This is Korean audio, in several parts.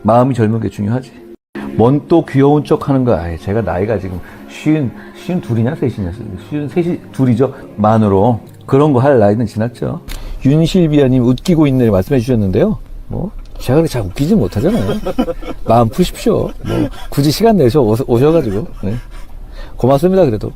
마음이 젊은 게 중요하지. 뭔 또 귀여운 척 하는 거야. 아이, 제가 나이가 지금 쉬운 둘이냐, 셋이냐, 쉬운 셋이 둘이죠. 만으로. 그런 거 할 나이는 지났죠. 윤실비아님 웃기고 있네 말씀해 주셨는데요. 뭐, 제가 그렇게 잘 웃기지 못하잖아요. 마음 푸십시오. 뭐, 굳이 시간 내서 오셔가지고. 네. 고맙습니다, 그래도.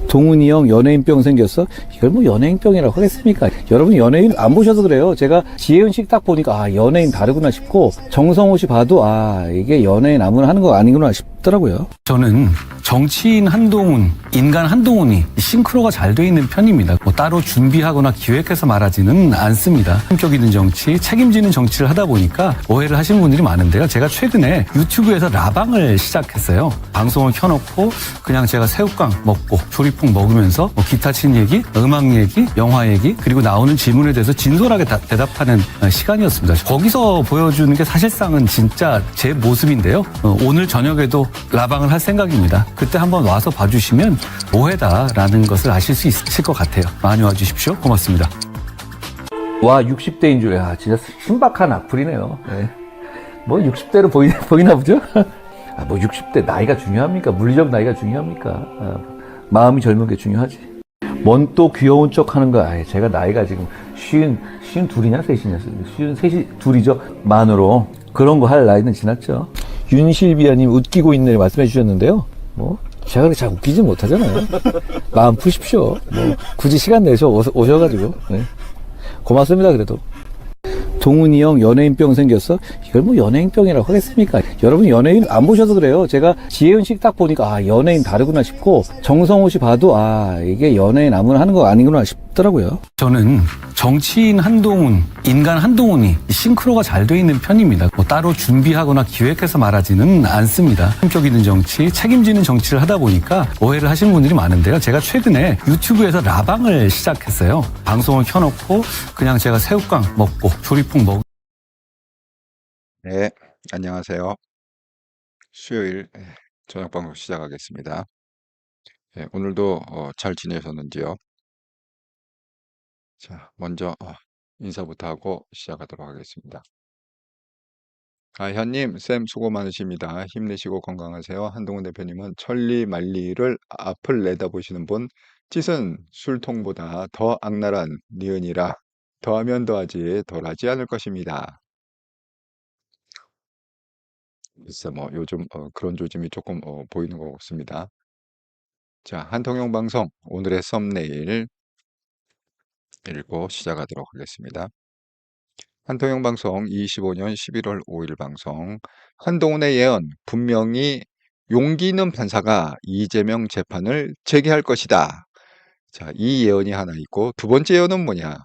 동훈이 형 연예인병 생겼어? 이걸 뭐 연예인병이라고 하겠습니까? 여러분 연예인 안 보셔서 그래요. 제가 지혜은식 딱 보니까 아 연예인 다르구나 싶고 정성호 씨 봐도 아 이게 연예인 아무나 하는 거 아니구나 싶더라고요. 저는 정치인 한동훈, 인간 한동훈이 싱크로가 잘 돼 있는 편입니다. 뭐 따로 준비하거나 기획해서 말하지는 않습니다. 품격 있는 정치, 책임지는 정치를 하다 보니까 오해를 하시는 분들이 많은데요. 제가 최근에 유튜브에서 라방을 시작했어요. 방송을 켜놓고 그냥 제가 새우깡 먹고 조리풍 먹으면서 뭐 기타 친 얘기, 음악 얘기, 영화 얘기 그리고 나오는 질문에 대해서 진솔하게 대답하는 시간이었습니다. 거기서 보여주는 게 사실상은 진짜 제 모습인데요. 오늘 저녁에도 라방을 할 생각입니다. 그때 한번 와서 봐주시면 오해다라는 것을 아실 수 있을 것 같아요. 많이 와주십시오. 고맙습니다. 와 60대인 줄, 야 진짜 신박한 악플이네요. 네. 뭐 60대로 보이나 보죠? 아, 뭐 60대 나이가 중요합니까? 물리적 나이가 중요합니까? 아, 마음이 젊은 게 중요하지. 뭔 또 귀여운 척 하는 거야. 아이, 제가 나이가 지금 쉬운 둘이냐, 셋이냐, 쉬운 셋이 둘이죠. 만으로. 그런 거 할 나이는 지났죠. 윤실비아님 웃기고 있네 말씀해 주셨는데요. 뭐, 제가 그렇게 잘 웃기지 못하잖아요. 마음 푸십시오. 뭐, 굳이 시간 내서 오셔가지고. 네. 고맙습니다, 그래도. 동훈이 형 연예인병 생겼어? 이걸 뭐 연예인병이라고 하겠습니까? 여러분 연예인 안 보셔서 그래요. 제가 지혜은식 딱 보니까 아 연예인 다르구나 싶고 정성호 씨 봐도 아 이게 연예인 아무나 하는 거 아니구나 싶더라고요. 저는 정치인 한동훈, 인간 한동훈이 싱크로가 잘 돼 있는 편입니다. 뭐 따로 준비하거나 기획해서 말하지는 않습니다. 품격 있는 정치, 책임지는 정치를 하다 보니까 오해를 하시는 분들이 많은데요. 제가 최근에 유튜브에서 라방을 시작했어요. 방송을 켜놓고 그냥 제가 새우깡 먹고 조리풍 먹고 네, 안녕하세요. 수요일 저녁 방송 시작하겠습니다. 오늘도 잘 지내셨는지요? 자, 먼저 인사부터 하고 시작하도록 하겠습니다. 현님, 쌤 수고 많으십니다. 힘내시고 건강하세요. 한동훈 대표님은 천리 만리를 앞을 내다보시는 분, 찢은 술통보다 더 악랄한 니은이라 더하면 더하지 덜하지 않을 것입니다. 글쎄 뭐 요즘 그런 조짐이 조금 보이는 것 같습니다. 자, 한통영 방송 오늘의 썸네일 읽고 시작하도록 하겠습니다. 한통영 방송 25년 11월 5일 방송. 한동훈의 예언 분명히 용기 있는 판사가 이재명 재판을 재개할 것이다. 자, 이 예언이 하나 있고 두 번째 예언은 뭐냐?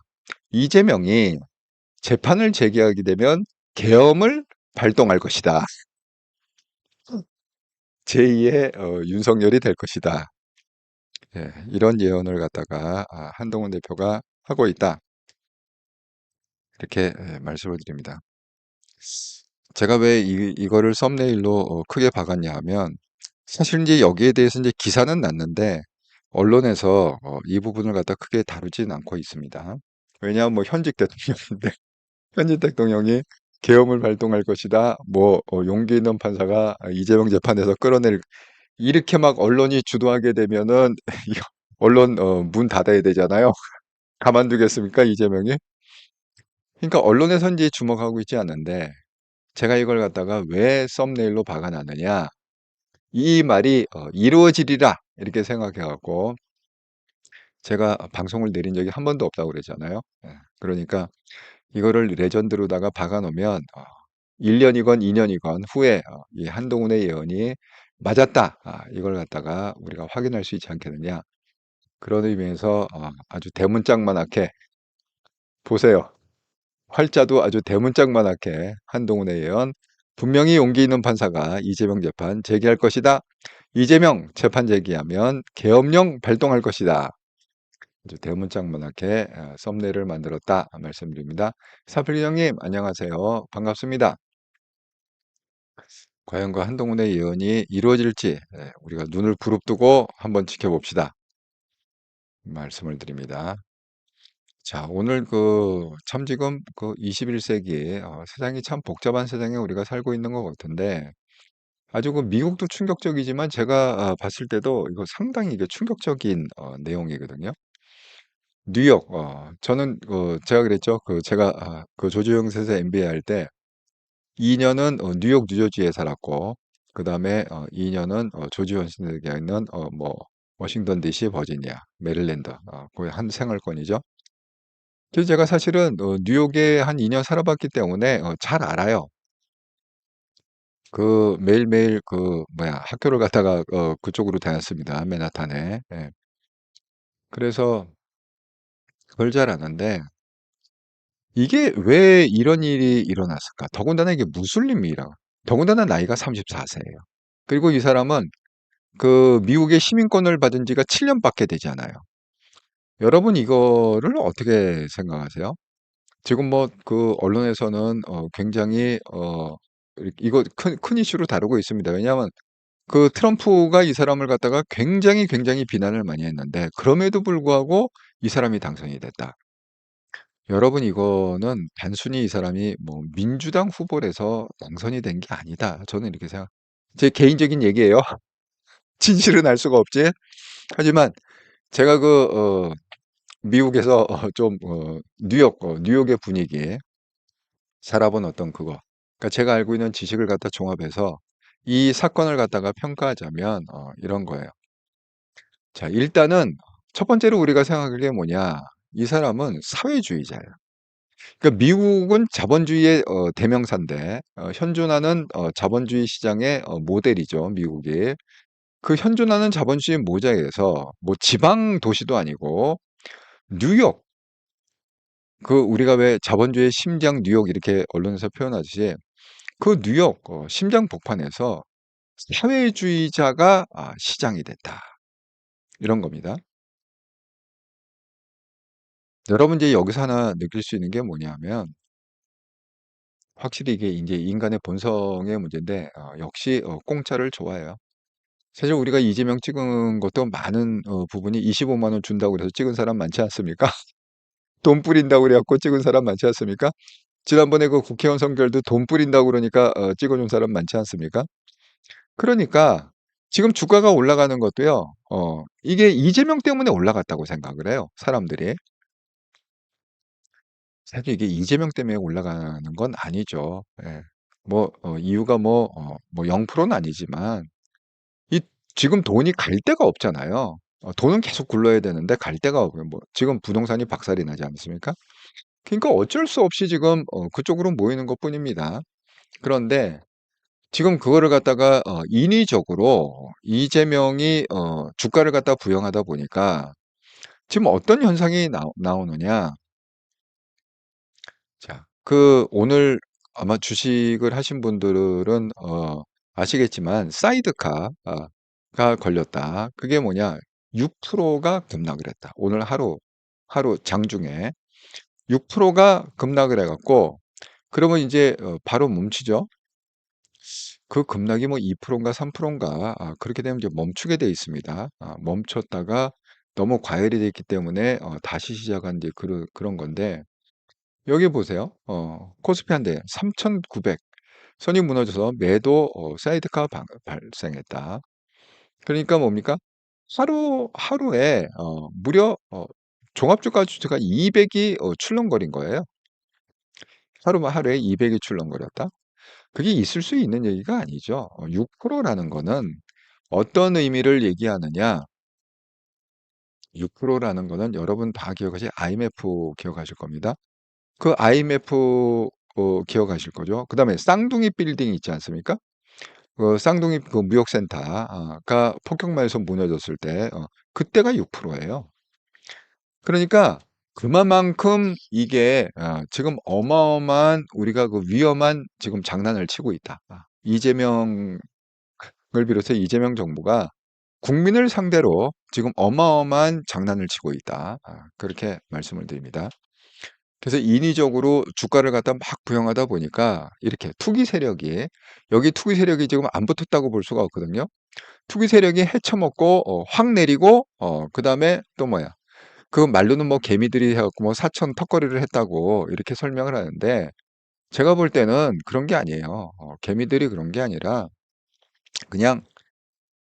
이재명이 재판을 재개하게 되면 계엄을 발동할 것이다. 제2의 윤석열이 될 것이다. 이런 예언을 갖다가 한동훈 대표가 하고 있다. 이렇게 말씀을 드립니다. 제가 왜 이거를 썸네일로 크게 박았냐 하면 사실 이제 여기에 대해서 이제 기사는 났는데 언론에서 이 부분을 갖다 크게 다루진 않고 있습니다. 왜냐하면 뭐 현직 대통령인데 현직 대통령이 계엄을 발동할 것이다. 뭐 용기 있는 판사가 이재명 재판에서 끌어낼 이렇게 막 언론이 주도하게 되면은 이거 언론 문 닫아야 되잖아요. 가만두겠습니까, 이재명이? 그러니까 언론에서 이제 주목하고 있지 않는데 제가 이걸 갖다가 왜 썸네일로 박아놨느냐? 이 말이 이루어지리라 이렇게 생각해 갖고 제가 방송을 내린 적이 한 번도 없다고 그랬잖아요. 그러니까 이거를 레전드로다가 박아 놓으면 1년이건 2년이건 후에 이 한동훈의 예언이 맞았다. 이걸 갖다가 우리가 확인할 수 있지 않겠느냐. 그런 의미에서 아주 대문짝만하게 보세요. 활자도 아주 대문짝만하게 한동훈의 예언 분명히 용기 있는 판사가 이재명 재판 재개할 것이다. 이재명 재판 재개하면 계엄령 발동할 것이다. 아주 대문짝만하게 썸네일을 만들었다 말씀드립니다. 사필경님 안녕하세요. 반갑습니다. 과연 그 한동훈의 예언이 이루어질지 우리가 눈을 부릅뜨고 한번 지켜봅시다. 말씀을 드립니다. 자, 오늘 참 지금 21세기에 세상이 참 복잡한 세상에 우리가 살고 있는 것 같은데 아주 미국도 충격적이지만 제가 봤을 때도 이거 상당히 이게 충격적인 내용이거든요. 뉴욕, 저는 제가 그랬죠. 제가 조주영 선수 NBA 할 때 2년은 뉴욕 뉴저지에 살았고 그다음에 2년은 조지현 선수에게 있는 뭐 워싱턴 DC, 버지니아, 메릴랜드 거의 한 생활권이죠. 그래서 제가 사실은 뉴욕에 한 2년 살아봤기 때문에 잘 알아요. 매일매일 학교를 갔다가 그쪽으로 다녔습니다. 맨하탄에. 예. 그래서 그걸 잘 아는데 이게 왜 이런 일이 일어났을까? 더군다나 이게 무슬림이라. 더군다나 나이가 34세예요. 그리고 이 사람은 미국의 시민권을 받은 지가 7년밖에 되지 않아요. 여러분 이거를 어떻게 생각하세요? 지금 언론에서는 굉장히 이거 큰 이슈로 다루고 있습니다. 왜냐하면 트럼프가 이 사람을 갖다가 굉장히 굉장히 비난을 많이 했는데 그럼에도 불구하고 이 사람이 당선이 됐다. 여러분 이거는 단순히 이 사람이 뭐 민주당 후보라서 당선이 된 게 아니다. 저는 이렇게 제 개인적인 얘기예요. 진실은 알 수가 없지. 하지만 제가 미국에서 뉴욕의 분위기에 살아본 어떤 그러니까 제가 알고 있는 지식을 갖다 종합해서 이 사건을 갖다가 평가하자면 이런 거예요. 자, 일단은 첫 번째로 우리가 생각할 게 뭐냐? 이 사람은 사회주의자예요. 그러니까 미국은 자본주의의 대명사인데 현존하는 자본주의 시장의 모델이죠, 미국이. 현존하는 자본주의 모자에서 뭐 지방 도시도 아니고 뉴욕, 우리가 왜 자본주의의 심장 뉴욕 이렇게 언론에서 표현하듯이 뉴욕 심장 복판에서 사회주의자가 시장이 됐다. 이런 겁니다. 여러분 이제 여기서 하나 느낄 수 있는 게 뭐냐면 확실히 이게 이제 인간의 본성의 문제인데 역시 공짜를 좋아해요. 사실 우리가 이재명 찍은 것도 많은 부분이 25만 원 준다고 그래서 찍은 사람 많지 않습니까? 돈 뿌린다고 그래 갖고 찍은 사람 많지 않습니까? 지난번에 국회의원 선거도 돈 뿌린다고 그러니까 찍어준 사람 많지 않습니까? 그러니까 지금 주가가 올라가는 것도요. 이게 이재명 때문에 올라갔다고 생각을 해요, 사람들이. 사실 이게 이재명 때문에 올라가는 건 아니죠. 예. 이유가 0%는 아니지만 이 지금 돈이 갈 데가 없잖아요. 돈은 계속 굴러야 되는데 갈 데가 없고요. 지금 부동산이 박살이 나지 않습니까? 그러니까 어쩔 수 없이 지금 그쪽으로 모이는 것뿐입니다. 그런데 지금 그거를 갖다가 인위적으로 이재명이 주가를 갖다 부양하다 보니까 지금 어떤 현상이 나오느냐. 자, 오늘 아마 주식을 하신 분들은 아시겠지만 사이드카가 걸렸다. 그게 뭐냐? 6%가 급락을 했다. 오늘 하루 장중에 6%가 급락을 해갖고 그러면 이제 바로 멈추죠. 급락이 2%인가 3%인가 그렇게 되면 이제 멈추게 돼 있습니다. 멈췄다가 너무 과열이 됐기 때문에 다시 시작한 이제 그런 건데 여기 보세요. 코스피 한대 3,900 선이 무너져서 매도 사이드카 발생했다. 그러니까 뭡니까? 하루에 무려 종합주가 지수가 200이 출렁거린 거예요. 하루에 200이 출렁거렸다. 그게 있을 수 있는 얘기가 아니죠. 6%라는 거는 어떤 의미를 얘기하느냐? 6%라는 거는 여러분 다 기억하실 IMF 기억하실 겁니다. IMF 기억하실 거죠. 그다음에 쌍둥이 빌딩 있지 않습니까? 쌍둥이 무역센터가 폭격마에서 무너졌을 때 그때가 6%예요. 그러니까 그만큼 이게 지금 어마어마한 우리가 위험한 지금 장난을 치고 있다. 이재명을 비롯해 이재명 정부가 국민을 상대로 지금 어마어마한 장난을 치고 있다. 그렇게 말씀을 드립니다. 그래서 인위적으로 주가를 갖다 막 부양하다 보니까 이렇게 여기 투기 세력이 지금 안 붙었다고 볼 수가 없거든요. 투기 세력이 헤쳐먹고 확 내리고 그다음에 또 뭐야? 그 말로는 뭐 개미들이 해갖고 뭐 사천 턱걸이를 했다고 이렇게 설명을 하는데 제가 볼 때는 그런 게 아니에요. 개미들이 그런 게 아니라 그냥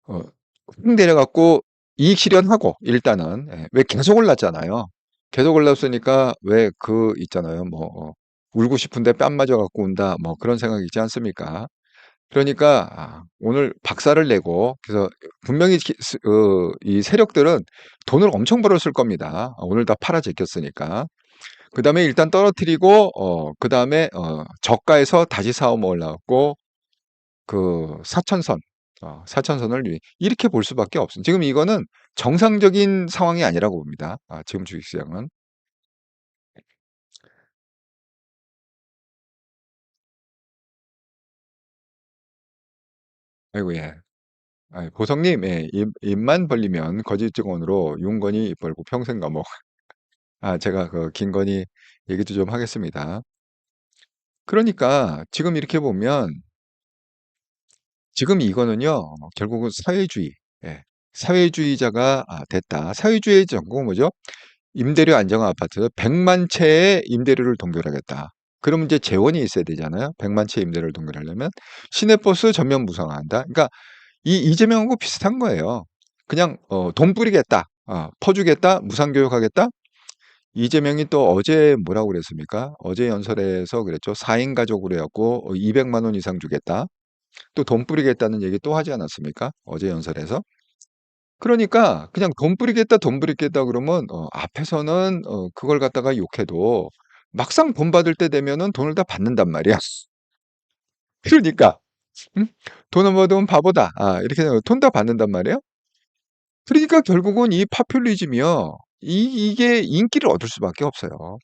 어, 흙 내려갖고 이익 실현하고 일단은 예, 왜 계속 올랐잖아요. 계속 올랐으니까 왜 그 있잖아요. 뭐 울고 싶은데 뺨 맞아 갖고 운다. 뭐 그런 생각 있지 않습니까? 그러니까 오늘 박살을 내고 그래서 분명히 이 세력들은 돈을 엄청 벌었을 겁니다. 오늘 다 팔아 제꼈으니까. 그다음에 일단 떨어뜨리고 그다음에 저가에서 다시 사오 올라갔고 그 사천선 사천선을 이렇게 볼 수밖에 없습니다. 지금 이거는 정상적인 상황이 아니라고 봅니다. 지금 주식시장은. 아이고 예. 보성님, 예, 입만 벌리면 거짓증언으로 윤건이 입 벌고 평생 감옥. 제가 그 김건희 얘기도 좀 하겠습니다. 그러니까 지금 이렇게 보면 지금 이거는요, 결국은 사회주의, 예, 사회주의자가 됐다. 사회주의의 전공은 뭐죠? 임대료 안정 아파트 100만 채의 임대료를 동결하겠다. 그럼 이제 재원이 있어야 되잖아요. 100만 채 임대료를 동결하려면 시내버스 전면 무상화한다. 그러니까 이 이재명하고 비슷한 거예요. 그냥 돈 뿌리겠다, 퍼주겠다, 무상교육하겠다. 이재명이 또 어제 뭐라고 그랬습니까? 어제 연설에서 그랬죠. 4인 가족으로 해갖고 200만 원 이상 주겠다. 또 돈 뿌리겠다는 얘기 또 하지 않았습니까? 어제 연설에서. 그러니까 그냥 돈 뿌리겠다, 돈 뿌리겠다 그러면 앞에서는 그걸 갖다가 욕해도 막상 돈 받을 때 되면은 돈을 다 받는단 말이야. 그러니까 응? 돈 안 받으면 바보다. 이렇게 돈 다 받는단 말이에요. 그러니까 결국은 이 파퓰리즘이요. 이게 인기를 얻을 수밖에 없어요.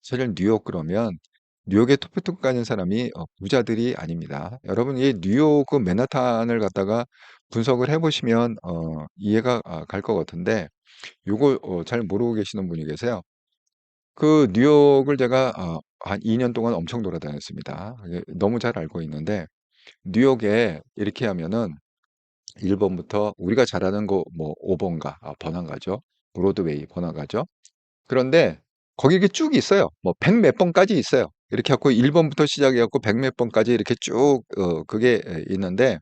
사실 뉴욕 그러면 뉴욕에 토프톡 가는 사람이 부자들이 아닙니다. 여러분 이 뉴욕 그 맨하탄을 갖다가 분석을 해보시면 이해가 갈 것 같은데 요거 잘 모르고 계시는 분이 계세요. 그 뉴욕을 제가 한 2년 동안 엄청 돌아다녔습니다. 너무 잘 알고 있는데 뉴욕에 이렇게 하면은 1번부터 우리가 잘 아는 거 뭐 5번가 번화가죠. 브로드웨이 번화가죠. 그런데 거기 이렇게 쭉 있어요. 뭐 100 몇 번까지 있어요. 이렇게 해갖고 1번부터 시작해 갖고 100 몇 번까지 이렇게 쭉 그게 있는데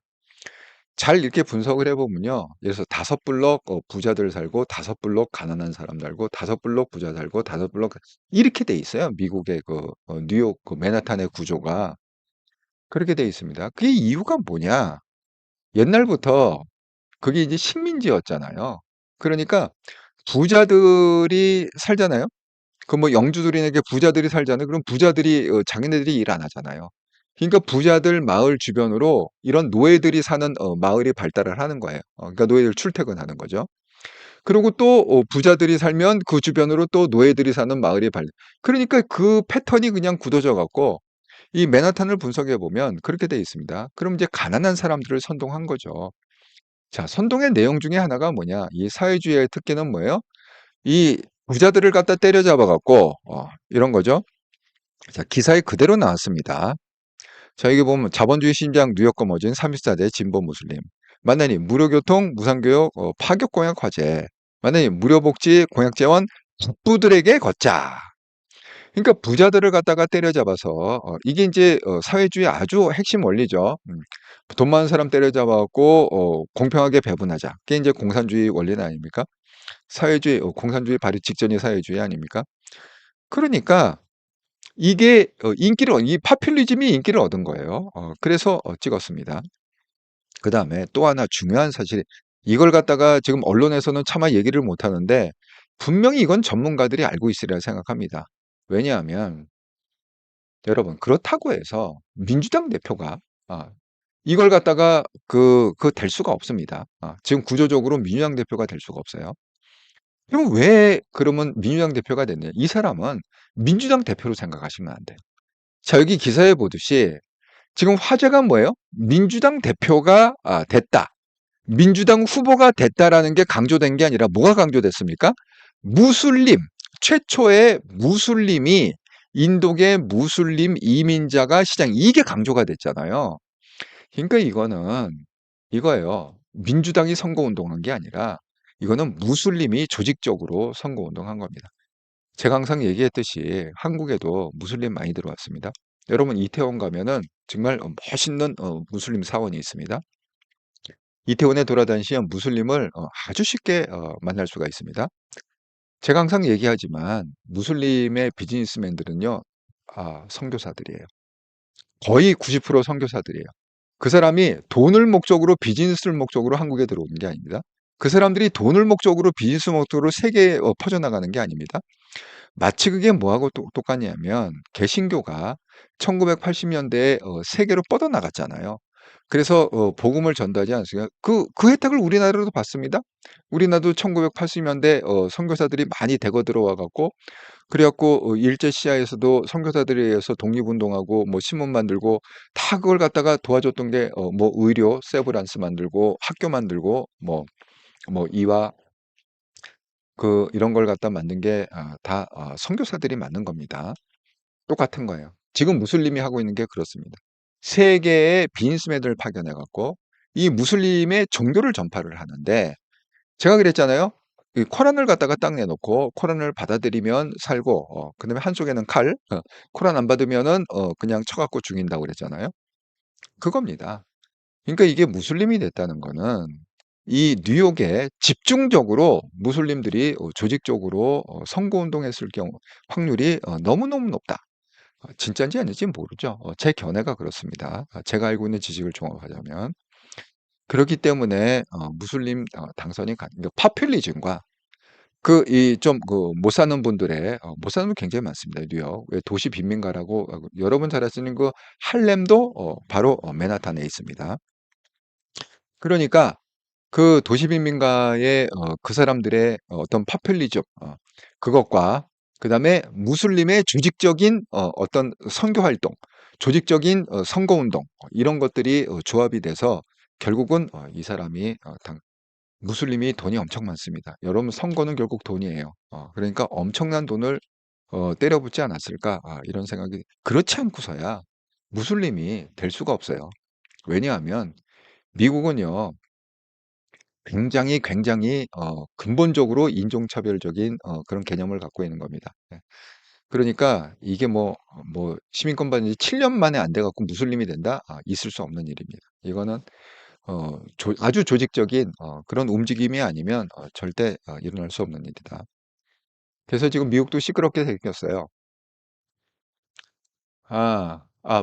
잘 이렇게 분석을 해 보면요. 예를 들어서 5 블록 부자들 살고 5 블록 가난한 사람 살고 5 블록 부자 살고 5 블록 이렇게 돼 있어요. 미국의 그 뉴욕 그 맨하탄의 구조가 그렇게 돼 있습니다. 그게 이유가 뭐냐? 옛날부터 그게 이제 식민지였잖아요. 그러니까 부자들이 살잖아요. 그 뭐 영주들에게 부자들이 살잖아요. 그럼 부자들이 자기네들이 일 안 하잖아요. 그러니까 부자들 마을 주변으로 이런 노예들이 사는 마을이 발달을 하는 거예요. 그러니까 노예들 출퇴근하는 거죠. 그리고 또 부자들이 살면 그 주변으로 또 노예들이 사는 마을이 그러니까 그 패턴이 그냥 굳어져 갖고 이 맨하탄을 분석해 보면 그렇게 돼 있습니다. 그럼 이제 가난한 사람들을 선동한 거죠. 자, 선동의 내용 중에 하나가 뭐냐? 이 사회주의의 특기는 뭐예요? 이 부자들을 갖다 때려잡아 갖고 이런 거죠. 자, 기사에 그대로 나왔습니다. 자, 여기 보면 자본주의 신장 뉴욕 거머쥔 34대 진보 무슬림. 만나니 무료교통, 무상교육, 파격 공약 화제. 만나니 무료복지, 공약 재원, 북부들에게 걷자. 그러니까 부자들을 갖다가 때려잡아서 이게 이제 사회주의 아주 핵심 원리죠. 돈 많은 사람 때려잡아 갖고 공평하게 배분하자. 그게 이제 공산주의 원리는 아닙니까? 사회주의, 공산주의 발휘 직전이 사회주의 아닙니까? 그러니까 이게 이 파퓰리즘이 인기를 얻은 거예요. 그래서 찍었습니다. 그다음에 또 하나 중요한 사실이 이걸 갖다가 지금 언론에서는 차마 얘기를 못 하는데 분명히 이건 전문가들이 알고 있으리라 생각합니다. 왜냐하면 여러분 그렇다고 해서 민주당 대표가 이걸 갖다가 될 수가 없습니다. 지금 구조적으로 민주당 대표가 될 수가 없어요. 그럼 왜 그러면 민주당 대표가 됐냐? 이 사람은 민주당 대표로 생각하시면 안 돼요. 자, 여기 기사에 보듯이 지금 화제가 뭐예요? 민주당 대표가 됐다. 민주당 후보가 됐다라는 게 강조된 게 아니라 뭐가 강조됐습니까? 무슬림, 최초의 무슬림이 인도계 무슬림 이민자가 시장 이게 강조가 됐잖아요. 그러니까 이거는 이거예요. 민주당이 선거운동한 게 아니라 이거는 무슬림이 조직적으로 선거운동한 겁니다. 제가 항상 얘기했듯이 한국에도 무슬림 많이 들어왔습니다. 여러분 이태원 가면은 정말 멋있는 무슬림 사원이 있습니다. 이태원에 돌아다니시면 무슬림을 아주 쉽게 만날 수가 있습니다. 제가 항상 얘기하지만 무슬림의 비즈니스맨들은요, 선교사들이에요. 거의 90% 선교사들이에요. 그 사람이 돈을 목적으로 비즈니스를 목적으로 한국에 들어오는 게 아닙니다. 그 사람들이 돈을 목적으로 비즈니스 목적으로 세계에 퍼져나가는 게 아닙니다. 마치 그게 뭐하고 똑같냐면 개신교가 1980년대에 세계로 뻗어나갔잖아요. 그래서 복음을 전달하지 않습니까? 그 혜택을 우리나라도 받습니다. 우리나라도 1980년대 선교사들이 많이 대거 들어와 갖고 그래 갖고 일제 시야에서도 선교사들에 의해서 독립운동하고 뭐 신문 만들고 다 그걸 갖다가 도와줬던 게 뭐 의료, 세브란스 만들고 학교 만들고 뭐 이와 이런 걸 갖다 만든 게 다 선교사들이 만든 겁니다. 똑같은 거예요. 지금 무슬림이 하고 있는 게 그렇습니다. 세계의 비즈니스맨들을 파견해 갖고 이 무슬림의 종교를 전파를 하는데 제가 그랬잖아요. 이 코란을 갖다가 딱 내놓고 코란을 받아들이면 살고 그다음에 한쪽에는 칼, 코란 안 받으면은 그냥 쳐 갖고 죽인다고 그랬잖아요. 그겁니다. 그러니까 이게 무슬림이 됐다는 거는 이 뉴욕에 집중적으로 무슬림들이 조직적으로 선거운동했을 경우 확률이 너무너무 높다. 진짜인지 아닌지 모르죠. 제 견해가 그렇습니다. 제가 알고 있는 지식을 종합하자면. 그렇기 때문에 무슬림 당선이 그러니까 파퓰리즘과 이 좀 못 사는 분들의 못 사는 분 굉장히 많습니다. 뉴욕. 왜 도시 빈민가라고 여러분 잘 아시는 그 할렘도 바로 맨하탄에 있습니다. 그러니까 그 도시 빈민가의 그 사람들의 어떤 파퓰리즘 그것과 그다음에 무슬림의 조직적인 어떤 선교 활동, 조직적인 선거 운동 이런 것들이 조합이 돼서 결국은 이 사람이 무슬림이 돈이 엄청 많습니다. 여러분 선거는 결국 돈이에요. 그러니까 엄청난 돈을 때려붓지 않았을까 이런 생각이 그렇지 않고서야 무슬림이 될 수가 없어요. 왜냐하면 미국은요. 굉장히 근본적으로 인종차별적인 그런 개념을 갖고 있는 겁니다. 예. 그러니까 이게 시민권 받은 지 7년 만에 안 돼 갖고 무슬림이 된다? 있을 수 없는 일입니다. 이거는 아주 조직적인 그런 움직임이 아니면 절대 일어날 수 없는 일이다. 그래서 지금 미국도 시끄럽게 생겼어요.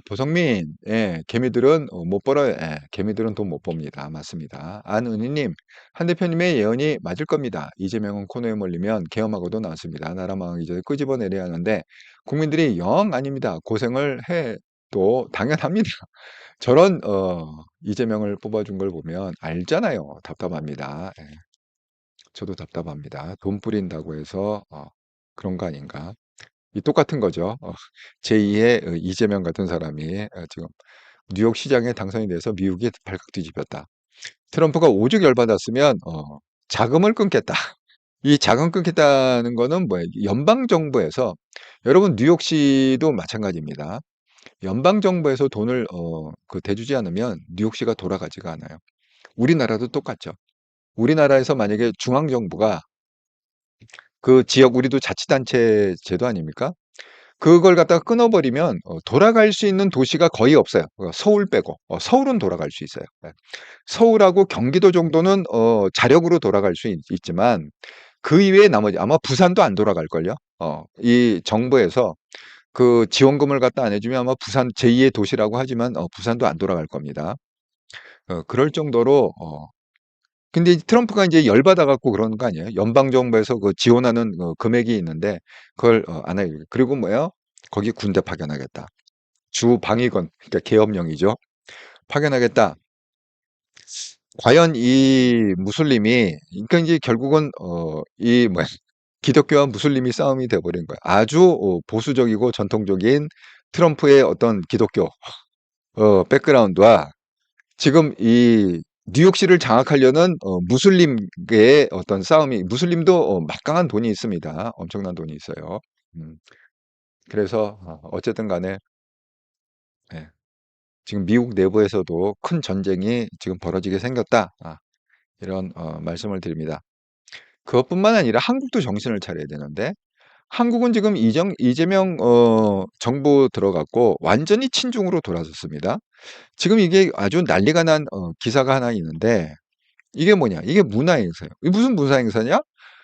보성민, 예, 개미들은 못 벌어요. 예, 개미들은 돈 못 법니다. 맞습니다. 안은희님, 한 대표님의 예언이 맞을 겁니다. 이재명은 코너에 몰리면 계엄하고도 나왔습니다. 나라 망하기 전에 끄집어내려야 하는데 국민들이 영 아닙니다. 고생을 해도 당연합니다. 저런 이재명을 뽑아준 걸 보면 알잖아요. 답답합니다. 예, 저도 답답합니다. 돈 뿌린다고 해서 그런 거 아닌가? 이 똑같은 거죠. 제2의 이재명 같은 사람이 지금 뉴욕 시장에 당선이 돼서 미국이 발칵 뒤집혔다. 트럼프가 오죽 열받았으면 자금을 끊겠다. 이 자금 끊겠다는 거는 뭐예요? 연방 정부에서 여러분 뉴욕시도 마찬가지입니다. 연방 정부에서 돈을 대주지 않으면 뉴욕시가 돌아가지가 않아요. 우리나라도 똑같죠. 우리나라에서 만약에 중앙 정부가 그 지역 우리도 자치단체 제도 아닙니까? 그걸 갖다가 끊어버리면 돌아갈 수 있는 도시가 거의 없어요. 서울 빼고. 서울은 돌아갈 수 있어요. 예. 서울하고 경기도 정도는 자력으로 돌아갈 수 있지만 그 이외에 나머지 아마 부산도 안 돌아갈걸요. 이 정부에서 그 지원금을 갖다 안 해주면 아마 부산 제2의 도시라고 하지만 부산도 안 돌아갈 겁니다. 그럴 정도로 근데 트럼프가 이제 열받아 갖고 그러는 거 아니에요? 연방 정부에서 그 지원하는 금액이 있는데 그걸 안 해요. 그리고 뭐예요? 거기 군대 파견하겠다. 주 방위군, 그러니까 계엄령이죠. 파견하겠다. 과연 이 무슬림이 그러니까 이제 결국은 이 뭐야 기독교와 무슬림이 싸움이 돼 버린 거야. 아주 보수적이고 전통적인 트럼프의 어떤 기독교 백그라운드와 지금 이 뉴욕시를 장악하려는 무슬림의 어떤 싸움이 무슬림도 막강한 돈이 있습니다. 엄청난 돈이 있어요. 음. 그래서 어쨌든 간에 예. 지금 미국 내부에서도 큰 전쟁이 지금 벌어지게 생겼다. 이런 말씀을 드립니다. 그것뿐만 아니라 한국도 정신을 차려야 되는데 한국은 지금 이재명 정부 들어갔고 완전히 친중으로 돌아섰습니다. 지금 이게 아주 난리가 난 기사가 하나 있는데 이게 뭐냐? 이게 문화행사예요. 이게 무슨 문화행사냐?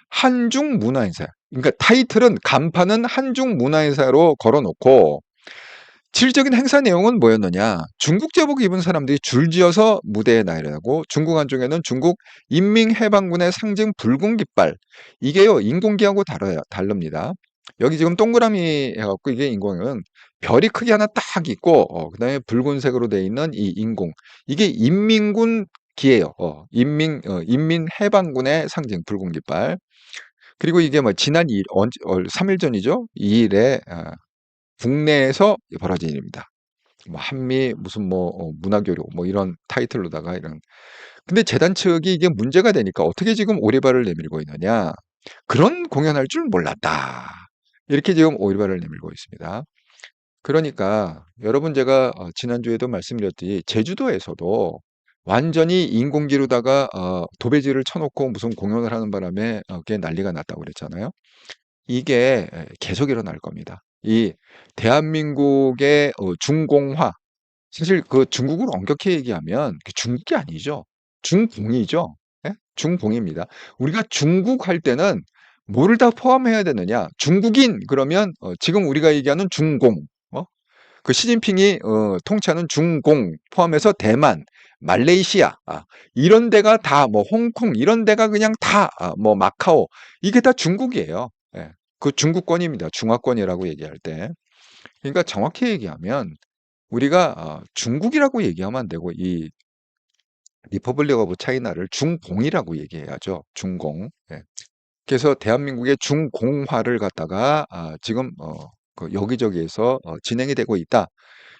한중 문화행사야. 그러니까 타이틀은 간판은 한중 문화행사로 걸어놓고 실질적인 행사 내용은 뭐였느냐? 중국 제복 입은 사람들이 줄지어서 무대에 나르고 중국 안쪽에는 중국 인민해방군의 상징 붉은 깃발. 이게요 인공기하고 다릅니다. 여기 지금 동그라미 해갖고 이게 인공은 별이 크게 하나 딱 있고 그다음에 붉은색으로 되어 있는 이 인공. 이게 인민군 기예요. 인민해방군의 상징 붉은 깃발. 그리고 이게 뭐 지난 3일 전이죠. 2일에 국내에서 벌어진 일입니다. 뭐 한미 무슨 뭐 문화교류 뭐 이런 타이틀로다가 이런. 근데 재단 측이 이게 문제가 되니까 어떻게 지금 오리발을 내밀고 있느냐? 그런 공연할 줄 몰랐다. 이렇게 지금 오리발을 내밀고 있습니다. 그러니까 여러분 제가 지난주에도 말씀드렸듯이 제주도에서도 완전히 인공기로다가 도배지를 쳐놓고 무슨 공연을 하는 바람에 그게 난리가 났다고 그랬잖아요. 이게 계속 일어날 겁니다. 이 대한민국의 중공화, 사실 그 중국으로 엄격히 얘기하면 그 중국이 아니죠. 중공이죠. 예? 중공입니다. 우리가 중국 할 때는 뭐를 다 포함해야 되느냐? 중국인 그러면 지금 우리가 얘기하는 중공, 그 시진핑이 통치하는 중공 포함해서 대만, 말레이시아 이런 데가 다 뭐 홍콩 이런 데가 그냥 다 뭐 마카오 이게 다 중국이에요. 예. 그 중국권입니다. 중화권이라고 얘기할 때. 그러니까 정확히 얘기하면 우리가 중국이라고 얘기하면 안 되고 이 리퍼블릭 오브 차이나를 중공이라고 얘기해야죠. 중공. 예. 그래서 대한민국의 중공화를 갖다가 지금 그 여기저기에서 진행이 되고 있다.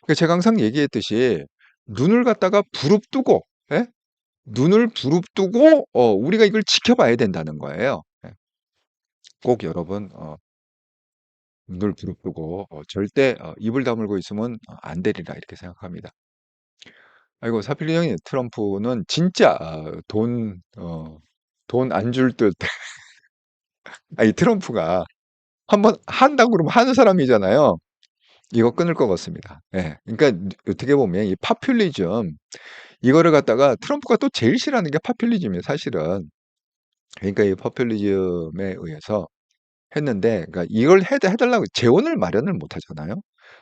그러니까 제가 항상 얘기했듯이 눈을 갖다가 부릅뜨고, 예? 눈을 부릅뜨고 우리가 이걸 지켜봐야 된다는 거예요. 예. 꼭 여러분 눈을 부릅뜨고 절대 입을 다물고 있으면 안 되리라 이렇게 생각합니다. 아이고 사필리 형님 트럼프는 진짜 돈 안 줄 듯. 아니 트럼프가 한번 한다고 그러면 하는 사람이잖아요. 이거 끊을 것 같습니다. 예. 그러니까 어떻게 보면 이 파퓰리즘 이거를 갖다가 트럼프가 또 제일 싫어하는 게 파퓰리즘이에요, 사실은. 그러니까 이 파퓰리즘에 의해서 했는데, 그러니까 이걸 해달라고 재원을 마련을 못 하잖아요.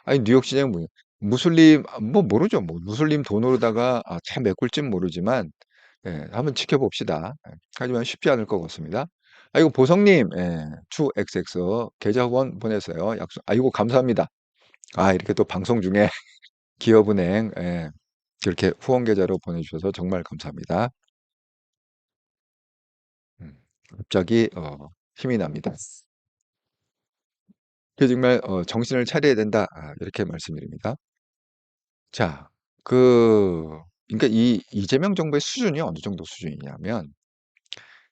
아니, 뉴욕 시장 뭐, 무슬림, 뭐 모르죠. 뭐, 무슬림 돈으로다가 참 메꿀진 모르지만, 예, 한번 지켜봅시다. 예, 하지만 쉽지 않을 것 같습니다. 아이고, 보성님, 예, 추 XX 계좌 후원 보냈어요. 약속, 아이고, 감사합니다. 이렇게 또 방송 중에 기업은행, 예, 이렇게 후원 계좌로 보내주셔서 정말 감사합니다. 음, 갑자기 힘이 납니다. 그 정말 정신을 차려야 된다. 이렇게 말씀드립니다. 자, 그 그러니까 이 이재명 정부의 수준이 어느 정도 수준이냐면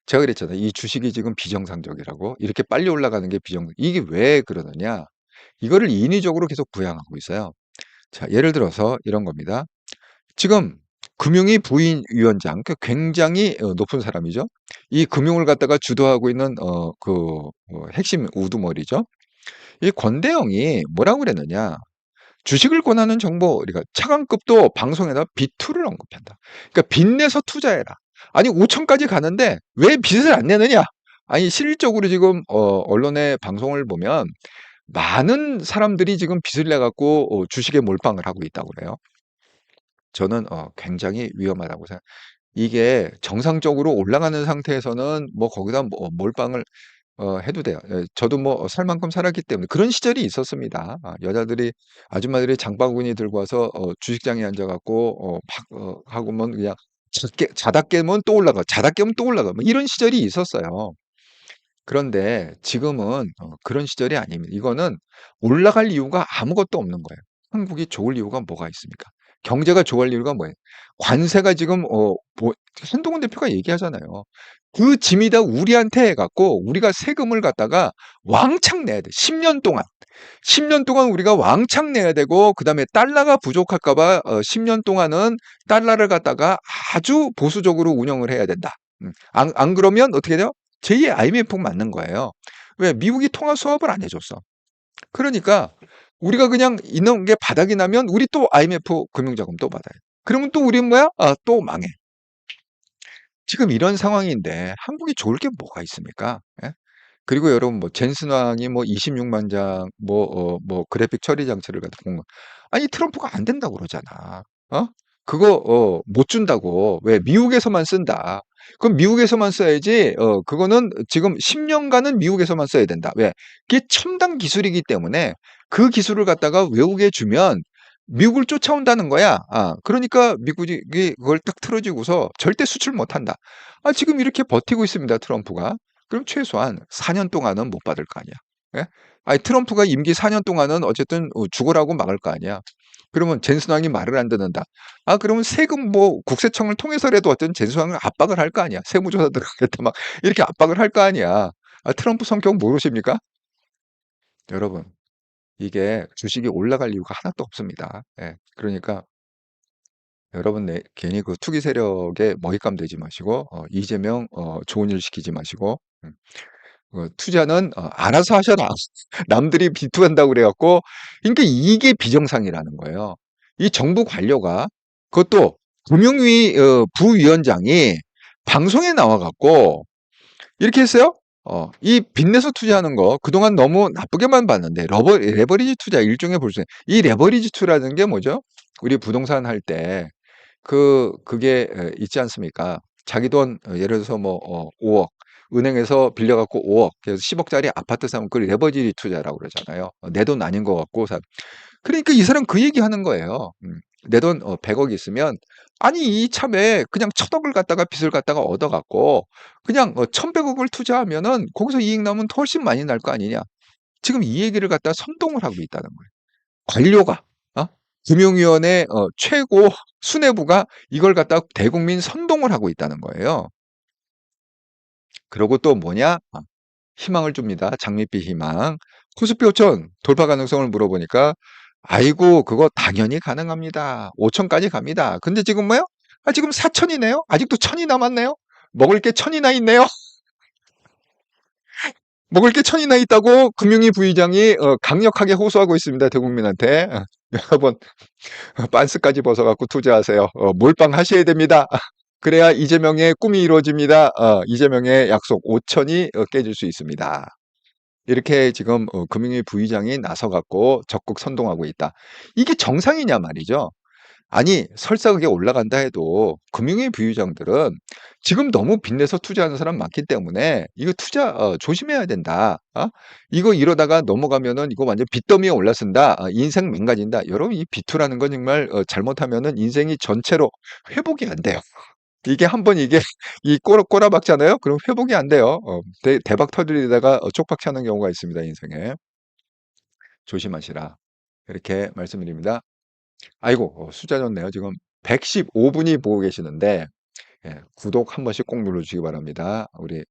제가 그랬잖아요. 이 주식이 지금 비정상적이라고. 이렇게 빨리 올라가는 게 이게 왜 그러느냐? 이거를 인위적으로 계속 부양하고 있어요. 자, 예를 들어서 이런 겁니다. 지금 금융위 부위원장, 그 굉장히 높은 사람이죠. 이 금융을 갖다가 주도하고 있는 핵심 우두머리죠. 이 권대영이 뭐라고 그랬느냐? 주식을 권하는 정보, 우리가 차관급도 방송에다 비투를 언급한다. 그러니까 빚내서 투자해라. 아니 5천까지 가는데 왜 빚을 안 내느냐? 아니 실질적으로 지금 언론의 방송을 보면 많은 사람들이 지금 빚을 내 갖고 주식에 몰빵을 하고 있다고 그래요. 저는 굉장히 위험하다고 생각. 이게 정상적으로 올라가는 상태에서는 뭐 거기다 뭐 몰빵을 해도 돼요. 예, 저도 뭐 살 만큼 살았기 때문에 그런 시절이 있었습니다. 여자들이 아줌마들이 장바구니 들고 와서 주식장에 앉아 갖고 막 하고면 그냥 자다 깨면 또 올라가, 자다 깨면 또 올라가. 뭐 이런 시절이 있었어요. 그런데 지금은 그런 시절이 아닙니다. 이거는 올라갈 이유가 아무것도 없는 거예요. 한국이 좋을 이유가 뭐가 있습니까? 경제가 좋을 이유가 뭐예요? 관세가 지금 한동훈 대표가 얘기하잖아요. 그 짐이 다 우리한테 해 갖고 우리가 세금을 갖다가 왕창 내야 돼. 10년 동안. 10년 동안 우리가 왕창 내야 되고 그다음에 달러가 부족할까 봐 10년 동안은 달러를 갖다가 아주 보수적으로 운영을 해야 된다. 안 그러면 어떻게 돼요? 제2의 IMF 맞는 거예요. 왜? 미국이 통화 수합을 안 해줬어. 그러니까 우리가 그냥 있는 게 바닥이 나면 우리 또 IMF 금융자금 또 받아요. 그러면 또 우리는 뭐야? 또 망해. 지금 이런 상황인데 한국이 좋을 게 뭐가 있습니까? 예? 그리고 여러분 뭐 젠슨왕이 뭐 26만 장 뭐 그래픽 처리 장치를 갖다 공급. 아니 트럼프가 안 된다고 그러잖아. 어? 그거 못 준다고. 왜? 미국에서만 쓴다. 그럼 미국에서만 써야지. 그거는 지금 10년간은 미국에서만 써야 된다. 왜? 그게 첨단 기술이기 때문에 그 기술을 갖다가 외국에 주면 미국을 쫓아온다는 거야. 그러니까 미국이 그걸 딱 틀어지고서 절대 수출 못 한다. 지금 이렇게 버티고 있습니다, 트럼프가. 그럼 최소한 4년 동안은 못 받을 거 아니야. 예? 아니, 트럼프가 임기 4년 동안은 어쨌든 죽으라고 막을 거 아니야. 그러면 젠슨왕이 말을 안 듣는다. 그러면 세금 뭐 국세청을 통해서라도 어떤 젠슨왕을 압박을 할 거 아니야. 세무조사 들어가겠다 막 이렇게 압박을 할 거 아니야. 트럼프 성격 모르십니까? 여러분, 이게 주식이 올라갈 이유가 하나도 없습니다. 예. 그러니까 여러분 괜히 그 투기 세력에 먹잇감 되지 마시고 이재명 좋은 일 시키지 마시고 투자는 알아서 하셔라. 남들이 비투한다고 그래갖고 그러니까 이게 비정상이라는 거예요. 이 정부 관료가 그것도 금융위 부위원장이 방송에 나와갖고 이렇게 했어요. 이 빚내서 투자하는 거 그동안 너무 나쁘게만 봤는데 레버리지 투자 일종의 볼 수 있는 이 레버리지 투자라는 게 뭐죠? 우리 부동산 할 때 그게 있지 않습니까? 자기 돈 예를 들어서 뭐 5억 은행에서 빌려갖고 5억 그래서 10억짜리 아파트 사면 그걸 레버리지 투자라고 그러잖아요. 내 돈 아닌 거 갖고 그러니까 이 사람 그 얘기하는 거예요. 내 돈 100억 있으면 아니 이참에 그냥 1,000억을 갖다가 빚을 갖다가 얻어갖고 그냥 1,100억을 투자하면은 거기서 이익 나면 훨씬 많이 날 거 아니냐. 지금 이 얘기를 갖다 선동을 하고 있다는 거예요. 관료가 어? 금융위원회 최고 수뇌부가 이걸 갖다 대국민 선동을 하고 있다는 거예요. 그리고 또 뭐냐? 희망을 줍니다. 장밋빛 희망. 코스피 5천 돌파 가능성을 물어보니까 아이고 그거 당연히 가능합니다. 5천까지 갑니다. 근데 지금 뭐요? 지금 4천이네요. 아직도 1,000이 남았네요. 먹을 게 1,000이나 있네요. 먹을 게 1,000이나 있다고 금융위 부의장이 강력하게 호소하고 있습니다. 대국민한테. 여러분 빤스까지 벗어갖고 투자하세요. 몰빵 하셔야 됩니다. 그래야 이재명의 꿈이 이루어집니다. 이재명의 약속 5천이 깨질 수 있습니다. 이렇게 지금 금융위 부의장이 나서갖고 적극 선동하고 있다. 이게 정상이냐 말이죠. 아니 설사 그게 올라간다 해도 금융위 부의장들은 지금 너무 빚내서 투자하는 사람 많기 때문에 이거 투자 조심해야 된다. 이거 이러다가 넘어가면은 이거 완전 빚더미에 올라선다. 인생 망가진다. 여러분 이 비투라는 건 정말 잘못하면은 인생이 전체로 회복이 안 돼요. 이게 한번 이게 이 꼬라박잖아요. 그럼 회복이 안 돼요. 대박 터뜨리다가 쪽박 차는 경우가 있습니다, 인생에. 조심하시라. 이렇게 말씀드립니다. 아이고, 숫자 좋네요. 지금 115분이 보고 계시는데, 구독 한 번씩 꼭 눌러주시기 바랍니다. 우리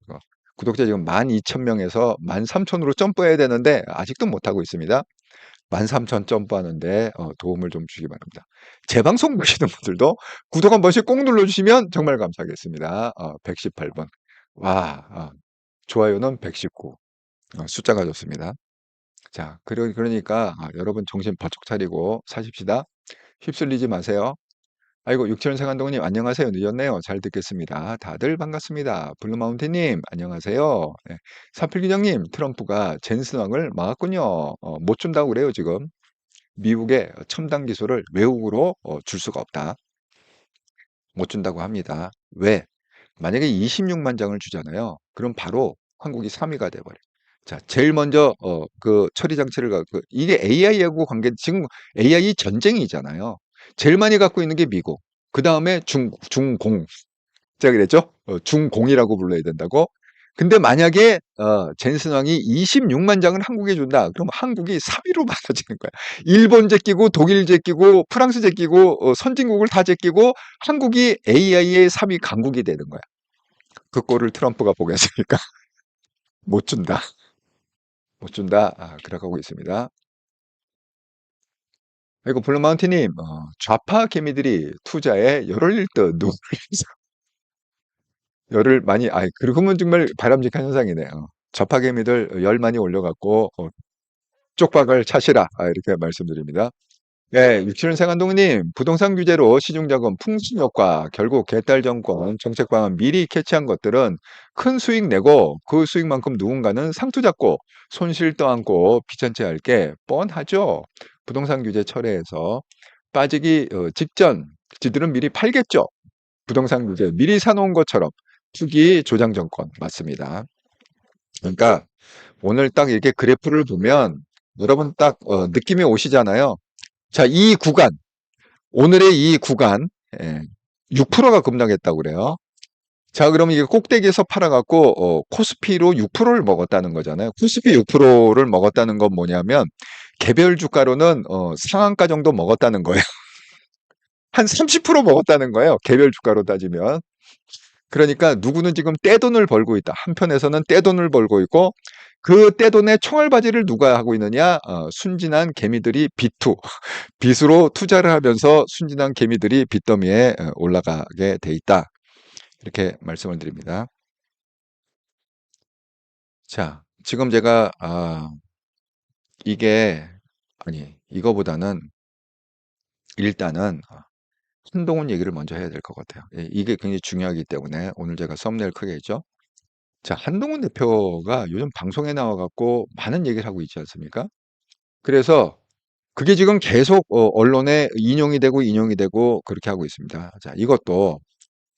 구독자 지금 12,000명에서 13,000으로 점프해야 되는데, 아직도 못하고 있습니다. 13,000 점프하는데 도움을 좀 주시기 바랍니다. 재방송 보시는 분들도 구독 한 번씩 꼭 눌러주시면 정말 감사하겠습니다. 118번. 와, 좋아요는 119. 숫자가 좋습니다. 자, 그러니까 여러분 정신 바짝 차리고 사십시다. 휩쓸리지 마세요. 아이고, 육천생 한동님 안녕하세요. 늦었네요. 잘 듣겠습니다. 다들 반갑습니다. 블루마운틴님 안녕하세요. 네. 사필기장님 트럼프가 젠슨왕을 막았군요. 못 준다고 그래요 지금. 미국의 첨단 기술을 외국으로 줄 수가 없다. 못 준다고 합니다. 왜? 만약에 26만 장을 주잖아요. 그럼 바로 한국이 3위가 돼버려. 자, 제일 먼저 그 처리 장치를 갖고 이게 AI하고 관계 지금 AI 전쟁이잖아요. 제일 많이 갖고 있는 게 미국. 그 다음에 중공. 제가 그랬죠? 중공이라고 불러야 된다고. 근데 만약에 젠슨 왕이 26만 장을 한국에 준다. 그럼 한국이 3위로 많아지는 거야. 일본 제끼고 독일 제끼고 프랑스 제끼고 선진국을 다 제끼고 한국이 AI의 3위 강국이 되는 거야. 그 꼴을 트럼프가 보겠습니까? 못 준다. 못 준다. 그래가고 있습니다. 그리고 블루마운틴님, 좌파 개미들이 투자에 열을 잃듯 눈을 열을 많이, 그러면 정말 바람직한 현상이네요. 좌파개미들 열 많이 올려갖고, 쪽박을 차시라. 이렇게 말씀드립니다. 네, 육칠은 생한동님, 부동산 규제로 시중자금 풍수효과, 결국 개딸 정권 정책 방안 미리 캐치한 것들은 큰 수익 내고 그 수익만큼 누군가는 상투 잡고 손실 떠안고 귀찮게 할 게 뻔하죠. 부동산 규제 철회해서 빠지기 직전 지들은 미리 팔겠죠. 부동산 규제 미리 사놓은 것처럼 투기 조장 정권 맞습니다. 그러니까 오늘 딱 이렇게 그래프를 보면 여러분 딱 느낌이 오시잖아요. 자, 이 구간 오늘의 이 구간 6%가 급락했다고 그래요. 자, 그러면 이게 꼭대기에서 팔아갖고 코스피로 6%를 먹었다는 거잖아요. 코스피 6%를 먹었다는 건 뭐냐면 개별 주가로는 상한가 정도 먹었다는 거예요. 한 30% 먹었다는 거예요. 개별 주가로 따지면. 그러니까 누구는 지금 떼돈을 벌고 있다. 한편에서는 떼돈을 벌고 있고 그 떼돈의 총알바지를 누가 하고 있느냐? 순진한 개미들이 비투, 빚으로 투자를 하면서 순진한 개미들이 빚더미에 올라가게 돼 있다. 이렇게 말씀을 드립니다. 자, 지금 제가 이게 이거보다는 일단은 한동훈 얘기를 먼저 해야 될 것 같아요. 이게 굉장히 중요하기 때문에 오늘 제가 썸네일 크게 했죠. 자, 한동훈 대표가 요즘 방송에 나와갖고 많은 얘기를 하고 있지 않습니까? 그래서 그게 지금 계속 언론에 인용이 되고 그렇게 하고 있습니다. 자, 이것도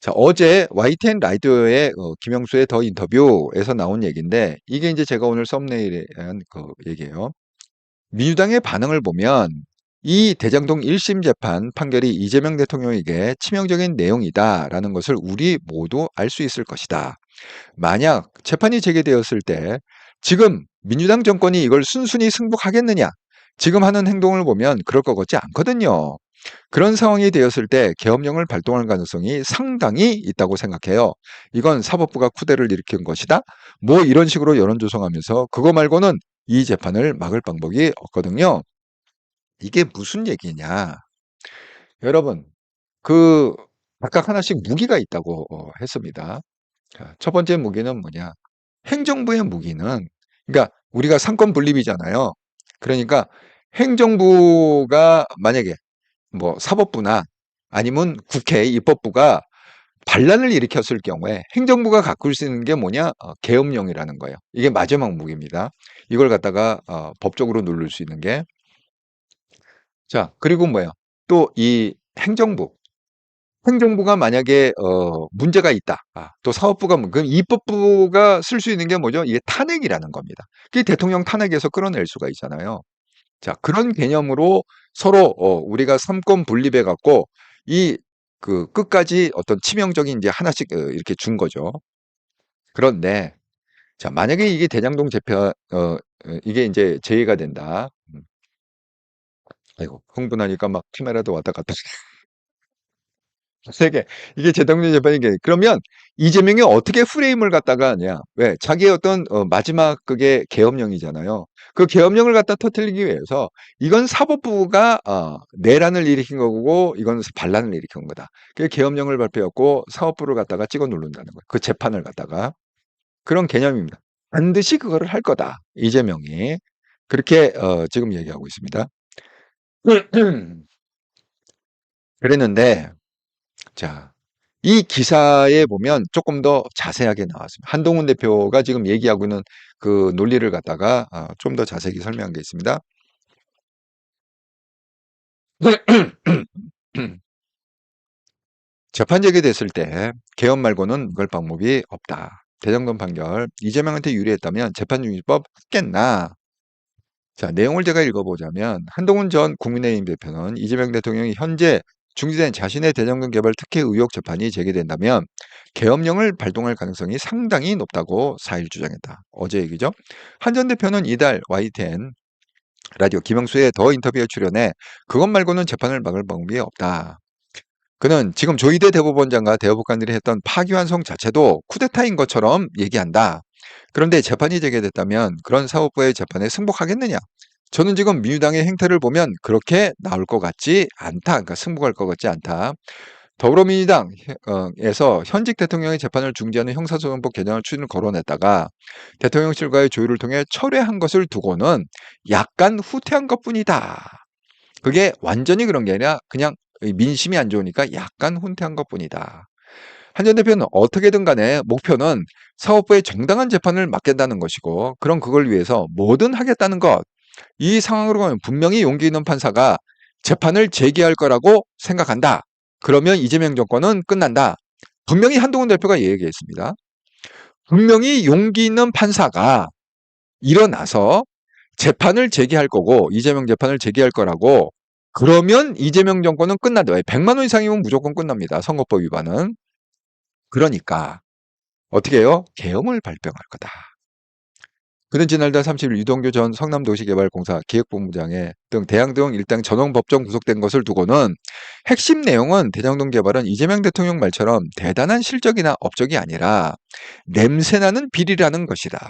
자, 어제 YTN 라디오의 김영수의 더 인터뷰에서 나온 얘기인데 이게 이제 제가 오늘 썸네일에 한 그 얘기예요. 민주당의 반응을 보면 이 대장동 1심 재판 판결이 이재명 대통령에게 치명적인 내용이다라는 것을 우리 모두 알 수 있을 것이다. 만약 재판이 재개되었을 때 지금 민주당 정권이 이걸 순순히 승복하겠느냐? 지금 하는 행동을 보면 그럴 것 같지 않거든요. 그런 상황이 되었을 때 계엄령을 발동할 가능성이 상당히 있다고 생각해요. 이건 사법부가 쿠데를 일으킨 것이다. 뭐 이런 식으로 여론 조성하면서 그거 말고는 이 재판을 막을 방법이 없거든요. 이게 무슨 얘기냐? 여러분, 그 각각 하나씩 무기가 있다고 했습니다. 자, 첫 번째 무기는 뭐냐? 행정부의 무기는 그러니까 우리가 상권 분립이잖아요. 그러니까 행정부가 만약에 뭐 사법부나 아니면 국회 입법부가 반란을 일으켰을 경우에 행정부가 갖고 수 있는 게 뭐냐? 계엄령이라는 거예요. 이게 마지막 무기입니다. 이걸 갖다가 법적으로 누를 수 있는 게. 자, 그리고 뭐예요? 또 이 행정부가 만약에 문제가 있다. 또 사법부가 그럼 입법부가 쓸 수 있는 게 뭐죠? 이게 탄핵이라는 겁니다. 그게 대통령 탄핵에서 끌어낼 수가 있잖아요. 자, 그런 개념으로 서로 우리가 삼권 분립해 갖고 이 그 끝까지 어떤 치명적인 이제 하나씩 이렇게 준 거죠. 그런데 자, 만약에 이게 대장동 재편 이게 이제 제의가 된다. 아이고, 흥분하니까 막 카메라도 왔다 갔다. 세게 이게 재정리 재판이게 그러면 이재명이 어떻게 프레임을 갖다가 하냐? 왜? 자기의 어떤 마지막 그게 계엄령이잖아요. 그 계엄령을 갖다 터뜨리기 위해서 이건 사법부가 내란을 일으킨 거고 이건 반란을 일으킨 거다. 그 계엄령을 발표했고 사법부를 갖다가 찍어 누른다는 거예요. 그 재판을 갖다가 그런 개념입니다. 반드시 그거를 할 거다. 이재명이 그렇게 지금 얘기하고 있습니다. 그랬는데 자, 이 기사에 보면 조금 더 자세하게 나왔습니다. 한동훈 대표가 지금 얘기하고 있는 그 논리를 갖다가 좀 더 자세히 설명한 게 있습니다. 재판 제기됐을 때 개헌 말고는 그럴 방법이 없다. 대정동 판결 이재명한테 유리했다면 재판중지법 했겠나? 자, 내용을 제가 읽어보자면 한동훈 전 국민의힘 대표는 이재명 대통령이 현재 중지된 자신의 대장동 개발 특혜 의혹 재판이 제기된다면 계엄령을 발동할 가능성이 상당히 높다고 4일 주장했다. 어제 얘기죠. 한 전 대표는 이달 YTN 라디오 김영수의 더 인터뷰에 출연해 그것 말고는 재판을 막을 방법이 없다. 그는 지금 조희대 대법원장과 대법관들이 했던 파기환송 자체도 쿠데타인 것처럼 얘기한다. 그런데 재판이 재개됐다면 그런 사법부의 재판에 승복하겠느냐? 저는 지금 민주당의 행태를 보면 그렇게 나올 것 같지 않다. 그러니까 승복할 것 같지 않다. 더불어민주당에서 현직 대통령의 재판을 중지하는 형사소송법 개정을 추진을 거론했다가 대통령실과의 조율을 통해 철회한 것을 두고는 약간 후퇴한 것뿐이다. 그게 완전히 그런 게 아니라 그냥 민심이 안 좋으니까 약간 후퇴한 것뿐이다. 한 전 대표는 어떻게든 간에 목표는 사법부의 정당한 재판을 맡겠다는 것이고 그럼 그걸 위해서 뭐든 하겠다는 것. 이 상황으로 가면 분명히 용기 있는 판사가 재판을 제기할 거라고 생각한다. 그러면 이재명 정권은 끝난다. 분명히 한동훈 대표가 얘기했습니다. 분명히 용기 있는 판사가 일어나서 재판을 제기할 거고 이재명 재판을 제기할 거라고 그러면 이재명 정권은 끝난다. 100만 원 이상이면 무조건 끝납니다. 선거법 위반은. 그러니까 어떻게 해요? 계엄을 발병할 거다. 그는 지난달 30일 유동규 전 성남도시개발공사 기획본부장의 등 대양동 일당 전원법정 구속된 것을 두고는 핵심 내용은 대장동 개발은 이재명 대통령 말처럼 대단한 실적이나 업적이 아니라 냄새나는 비리라는 것이다.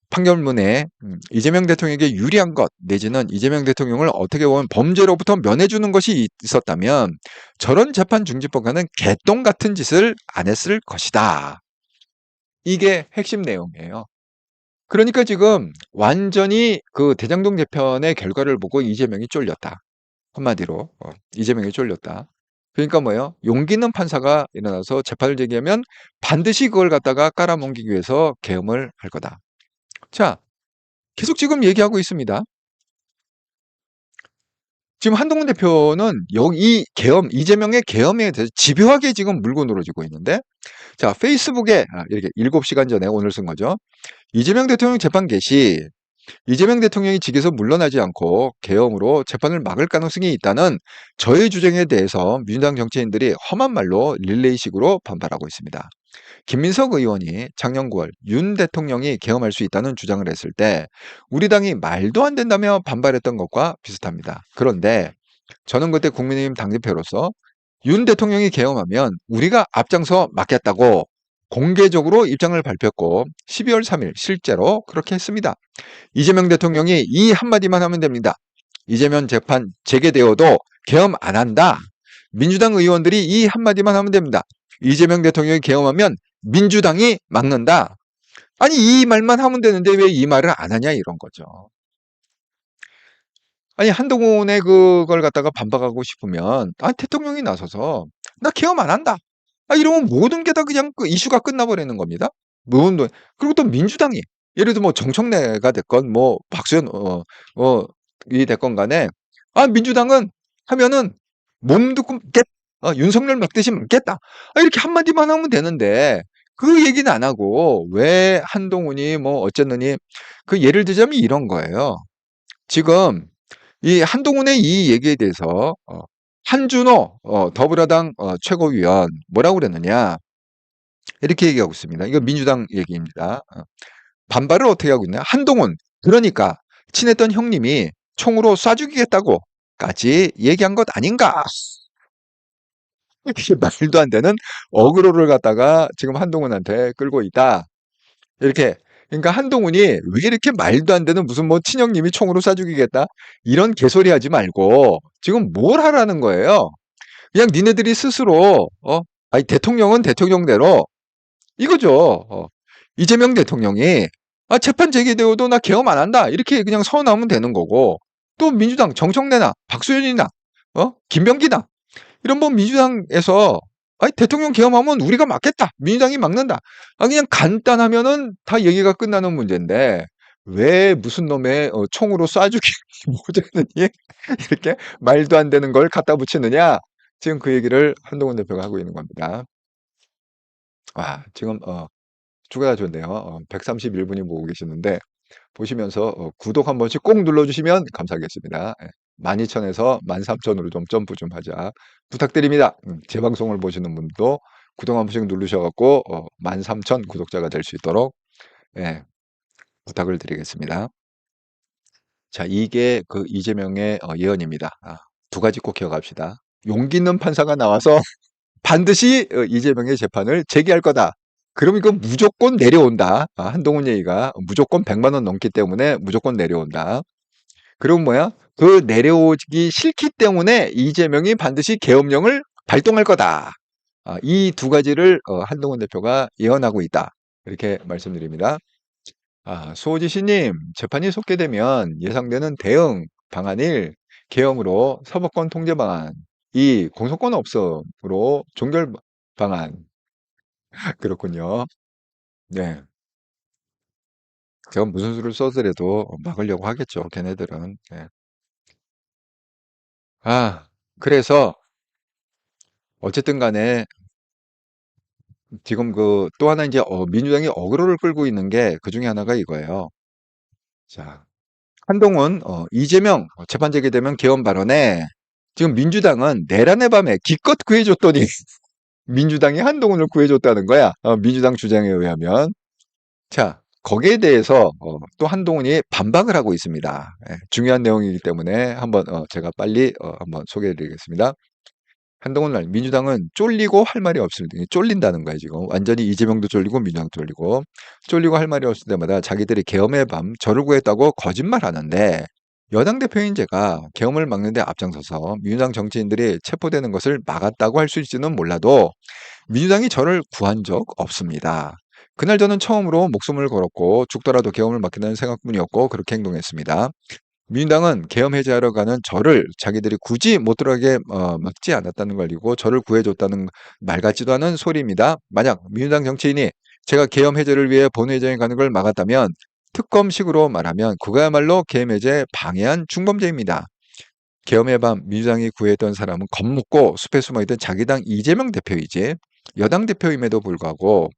판결문에 이재명 대통령에게 유리한 것 내지는 이재명 대통령을 어떻게 보면 범죄로부터 면해주는 것이 있었다면 저런 재판 중지법과는 개똥 같은 짓을 안 했을 것이다. 이게 핵심 내용이에요. 그러니까 지금 완전히 그 대장동 재판의 결과를 보고 이재명이 쫄렸다. 한마디로 이재명이 쫄렸다. 그러니까 뭐예요? 용기 있는 판사가 일어나서 재판을 제기하면 반드시 그걸 갖다가 깔아뭉개기 위해서 계엄을 할 거다. 자, 계속 지금 얘기하고 있습니다. 지금 한동훈 대표는 이 계엄, 이재명의 계엄에 대해서 집요하게 지금 물고 늘어지고 있는데, 자, 페이스북에 이렇게 7시간 전에 오늘 쓴 거죠. 이재명 대통령 재판 개시, 이재명 대통령이 직에서 물러나지 않고 계엄으로 재판을 막을 가능성이 있다는 저의 주장에 대해서 민주당 정치인들이 험한 말로 릴레이식으로 반발하고 있습니다. 김민석 의원이 작년 9월 윤 대통령이 계엄할 수 있다는 주장을 했을 때 우리 당이 말도 안 된다며 반발했던 것과 비슷합니다. 그런데 저는 그때 국민의힘 당대표로서 윤 대통령이 계엄하면 우리가 앞장서 막겠다고 공개적으로 입장을 발표했고 12월 3일 실제로 그렇게 했습니다. 이재명 대통령이 이 한마디만 하면 됩니다. 이재명 재판 재개되어도 계엄 안 한다. 민주당 의원들이 이 한마디만 하면 됩니다. 이재명 대통령이 계엄하면 민주당이 막는다. 아니 이 말만 하면 되는데 왜 이 말을 안 하냐 이런 거죠. 아니 한동훈의 그걸 갖다가 반박하고 싶으면 대통령이 나서서 나 계엄 안 한다. 이러면 모든 게 다 그냥 그 이슈가 끝나버리는 겁니다. 그리고 또 민주당이 예를 들어 뭐 정청래가 됐건 뭐 박수현 이 됐건 간에 민주당은 하면은 몸 듣고 윤석열 막듯이 막겠다. 이렇게 한마디만 하면 되는데 그 얘기는 안 하고 왜 한동훈이 뭐 어쨌느니 그 예를 들자면 이런 거예요. 지금 이 한동훈의 이 얘기에 대해서 한준호 더불어당 최고위원 뭐라고 그랬느냐 이렇게 얘기하고 있습니다. 이거 민주당 얘기입니다. 반발을 어떻게 하고 있냐? 한동훈 그러니까 친했던 형님이 총으로 쏴 죽이겠다고까지 얘기한 것 아닌가? 이게 말도 안 되는 어그로를 갖다가 지금 한동훈한테 끌고 있다. 이렇게. 그러니까 한동훈이 왜 이렇게 말도 안 되는 무슨 뭐 친형님이 총으로 쏴 죽이겠다? 이런 개소리 하지 말고 지금 뭘 하라는 거예요? 그냥 니네들이 스스로 대통령은 대통령대로 이거죠. 이재명 대통령이 재판 제기되어도 나 계엄 안 한다. 이렇게 그냥 선언하면 되는 거고 또 민주당 정청래나 박수현이나 김병기나 이런 뭐 민주당에서 대통령 계엄하면 우리가 막겠다. 민주당이 막는다. 그냥 간단하면은 다 얘기가 끝나는 문제인데 왜 무슨 놈의 총으로 쏴주기 모자느니 이렇게 말도 안 되는 걸 갖다 붙이느냐. 지금 그 얘기를 한동훈 대표가 하고 있는 겁니다. 지금 추가가 좋네요. 131분이 보고 계시는데 보시면서 구독 한 번씩 꼭 눌러주시면 감사하겠습니다. 12,000에서 13,000으로 좀 점프 좀 하자. 부탁드립니다. 제 방송을 보시는 분도 구독 한 번씩 누르셔갖고 13,000 구독자가 될 수 있도록 부탁을 드리겠습니다. 자, 이게 그 이재명의 예언입니다. 두 가지 꼭 기억합시다. 용기 있는 판사가 나와서 반드시 이재명의 재판을 제기할 거다. 그럼 이건 무조건 내려온다. 한동훈 얘기가 무조건 100만 원 넘기 때문에 무조건 내려온다. 그럼 뭐야? 그 내려오기 싫기 때문에 이재명이 반드시 계엄령을 발동할 거다. 이 두 가지를 한동훈 대표가 예언하고 있다. 이렇게 말씀드립니다. 수호지 씨님, 재판이 속개되면 예상되는 대응 방안 1, 계엄으로 서버권 통제 방안, 2, 공소권 없음으로 종결 방안. 그렇군요. 네. 제가 무슨 수를 써더라도 막으려고 하겠죠, 걔네들은. 네. 그래서 어쨌든 간에 지금 또 하나 이제 민주당이 어그로를 끌고 있는 게 그 중에 하나가 이거예요. 자, 한동훈, 이재명 재판 제기되면 개헌 발언에 지금 민주당은 내란의 밤에 기껏 구해줬더니 민주당이 한동훈을 구해줬다는 거야. 민주당 주장에 의하면. 자, 거기에 대해서 또 한동훈이 반박을 하고 있습니다. 예, 중요한 내용이기 때문에 한번 제가 빨리 한번 소개해드리겠습니다. 한동훈 날 민주당은 쫄리고 할 말이 없습니다. 쫄린다는 거예요, 지금. 완전히 이재명도 쫄리고 민주당도 쫄리고 할 말이 없을 때마다 자기들이 계엄의 밤 저를 구했다고 거짓말하는데 여당 대표인 제가 계엄을 막는 데 앞장서서 민주당 정치인들이 체포되는 것을 막았다고 할 수 있을지는 몰라도 민주당이 저를 구한 적 없습니다. 그날 저는 처음으로 목숨을 걸었고 죽더라도 계엄을 막겠다는 생각뿐이었고 그렇게 행동했습니다. 민주당은 계엄 해제하러 가는 저를 자기들이 굳이 못 들어가게 막지 않았다는 걸 알고 저를 구해줬다는 말 같지도 않은 소리입니다. 만약 민주당 정치인이 제가 계엄 해제를 위해 본회의장에 가는 걸 막았다면 특검식으로 말하면 그거야말로 계엄 해제 방해한 중범죄입니다. 계엄의 밤 민주당이 구했던 사람은 겁먹고 숲에 숨어있던 자기 당 이재명 대표이지 여당 대표임에도 불구하고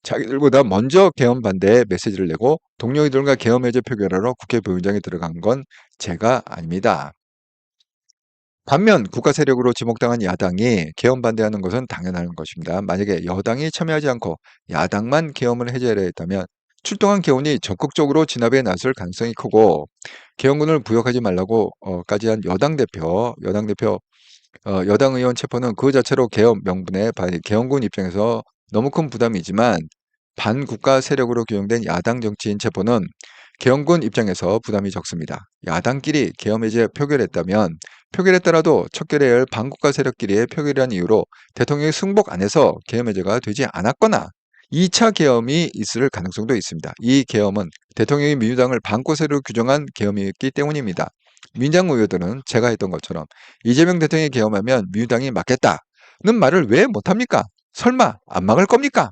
자기들보다 먼저 계엄 반대의 메시지를 내고 동료들과 계엄 해제 표결하러 국회 부의장에 들어간 건 제가 아닙니다. 반면 국가 세력으로 지목당한 야당이 계엄 반대하는 것은 당연한 것입니다. 만약에 여당이 참여하지 않고 야당만 계엄을 해제하려 했다면 출동한 계엄이 적극적으로 진압에 나설 가능성이 크고 계엄군을 부역하지 말라고까지 한 여당 의원 체포는 그 자체로 계엄 명분에 계엄군 입장에서 너무 큰 부담이지만 반국가 세력으로 규정된 야당 정치인 체포는 계엄군 입장에서 부담이 적습니다. 야당끼리 계엄 해제 표결했다면 표결에 따라도 척결해야 할 반국가 세력끼리의 표결이라는 이유로 대통령이 승복 안 해서 계엄 해제가 되지 않았거나 2차 계엄이 있을 가능성도 있습니다. 이 계엄은 대통령이 민주당을 반국 세력으로 규정한 계엄이었기 때문입니다. 민주당 의원들은 제가 했던 것처럼 이재명 대통령이 계엄하면 민주당이 막겠다는 말을 왜 못합니까? 설마 안 막을 겁니까?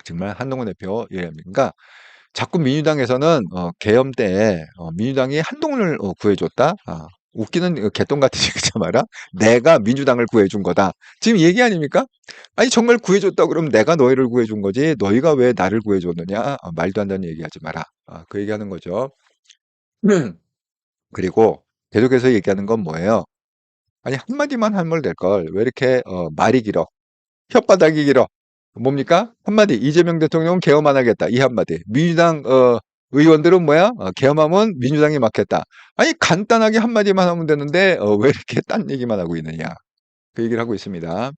정말 한동훈 대표 예입니까? 자꾸 민주당에서는 계엄 때 민주당이 한동훈을 구해줬다. 웃기는 개똥 같은 얘기지 마라. 내가 민주당을 구해준 거다. 지금 얘기 아닙니까? 아니 정말 구해줬다 그러면 내가 너희를 구해준 거지. 너희가 왜 나를 구해줬느냐? 말도 안 되는 얘기하지 마라. 그 얘기하는 거죠. 그리고 계속해서 얘기하는 건 뭐예요? 아니 한마디만 하면 될 걸 왜 이렇게 말이 길어? 혓바닥이 길어. 뭡니까? 한마디. 이재명 대통령은 계엄 안 하겠다. 이 한마디. 민주당 의원들은 뭐야? 계엄하면 민주당이 막겠다. 아니 간단하게 한마디만 하면 되는데 왜 이렇게 딴 얘기만 하고 있느냐. 그 얘기를 하고 있습니다.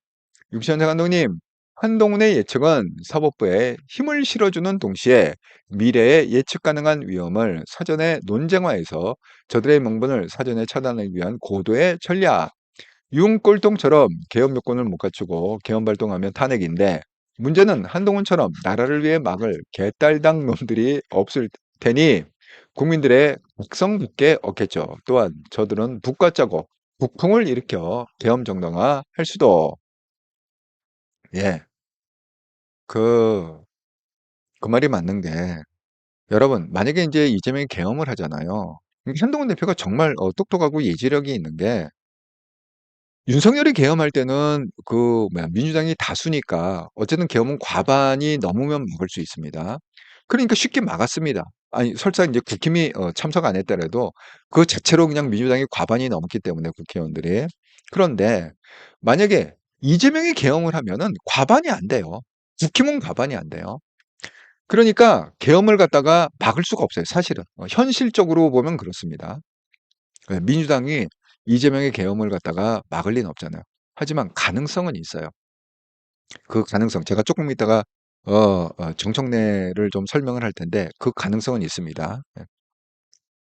육시현장 감독님, 한동훈의 예측은 사법부에 힘을 실어주는 동시에 미래의 예측 가능한 위험을 사전에 논쟁화해서 저들의 명분을 사전에 차단하기 위한 고도의 전략. 윤꼴통처럼 계엄 요건을 못 갖추고 계엄 발동하면 탄핵인데 문제는 한동훈처럼 나라를 위해 막을 개딸당 놈들이 없을 테니 국민들의 각성밖에 없겠죠. 또한 저들은 북과 짜고 북풍을 일으켜 계엄 정당화 할 수도. 예, 그, 그 말이 맞는 게 여러분 만약에 이제 이재명이 계엄을 하잖아요. 한동훈 대표가 정말 똑똑하고 예지력이 있는 게 윤석열이 계엄할 때는 민주당이 다수니까 어쨌든 계엄은 과반이 넘으면 막을 수 있습니다. 그러니까 쉽게 막았습니다. 아니 설사 이제 국힘이 참석 안 했더라도 그 자체로 그냥 민주당이 과반이 넘었기 때문에 국회의원들이. 그런데 만약에 이재명이 계엄을 하면은 과반이 안 돼요. 국힘은 과반이 안 돼요. 그러니까 계엄을 갖다가 막을 수가 없어요, 사실은. 현실적으로 보면 그렇습니다. 민주당이 이재명의 계엄을 갖다가 막을 리는 없잖아요. 하지만 가능성은 있어요. 그 가능성 제가 조금 이따가 정청래를 좀 설명을 할 텐데 그 가능성은 있습니다. 예.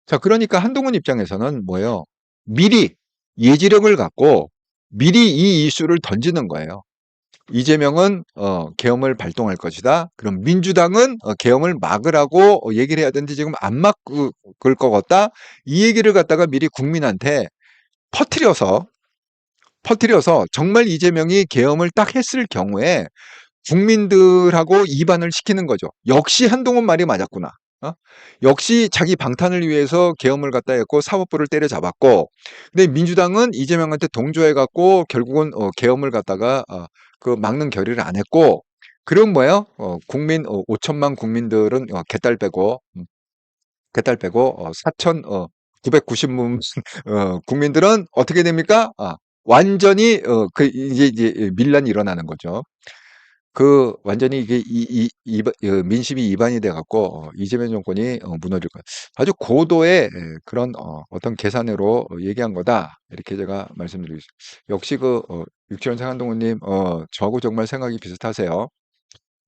자 그러니까 한동훈 입장에서는 뭐예요? 미리 예지력을 갖고 미리 이 이슈를 던지는 거예요. 이재명은 계엄을 발동할 것이다. 그럼 민주당은 계엄을 막으라고 얘기를 해야 되는데 지금 안 막을 것 같다. 이 얘기를 갖다가 미리 국민한테 퍼뜨려서 정말 이재명이 계엄을 딱 했을 경우에 국민들하고 이반을 시키는 거죠. 역시 한동훈 말이 맞았구나. 역시 자기 방탄을 위해서 계엄을 갖다 했고 사법부를 때려잡았고, 근데 민주당은 이재명한테 동조해갖고 결국은 계엄을 갖다가 그 막는 결의를 안 했고, 그럼 뭐예요? 국민 5천만 국민들은 개딸 빼고 4,990만 국민들은 어떻게 됩니까? 완전히 그 이제 밀란이 일어나는 거죠. 그 완전히 이게 민심이 이반이 돼 갖고 이재명 정권이 무너질 것. 아주 고도의 그런 어떤 계산으로 얘기한 거다. 이렇게 제가 말씀드리겠습니다. 역시 육지원생 한동훈님 저하고 정말 생각이 비슷하세요.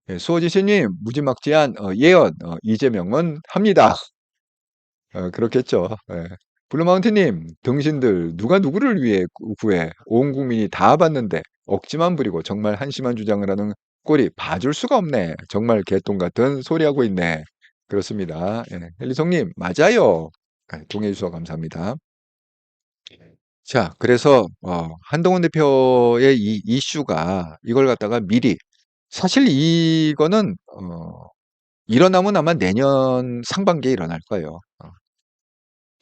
예, 수호지시님 무지막지한 예언 이재명은 합니다. 그렇겠죠. 예. 블루마운틴님, 등신들 누가 누구를 위해 구해? 온 국민이 다 봤는데 억지만 부리고 정말 한심한 주장을 하는 꼴이 봐줄 수가 없네. 정말 개똥 같은 소리하고 있네. 그렇습니다. 예. 헬리송님, 맞아요. 동의해 주셔서 감사합니다. 자, 그래서 한동훈 대표의 이 이슈가 이걸 갖다가 미리 사실 이거는 일어나면 아마 내년 상반기에 일어날 거예요.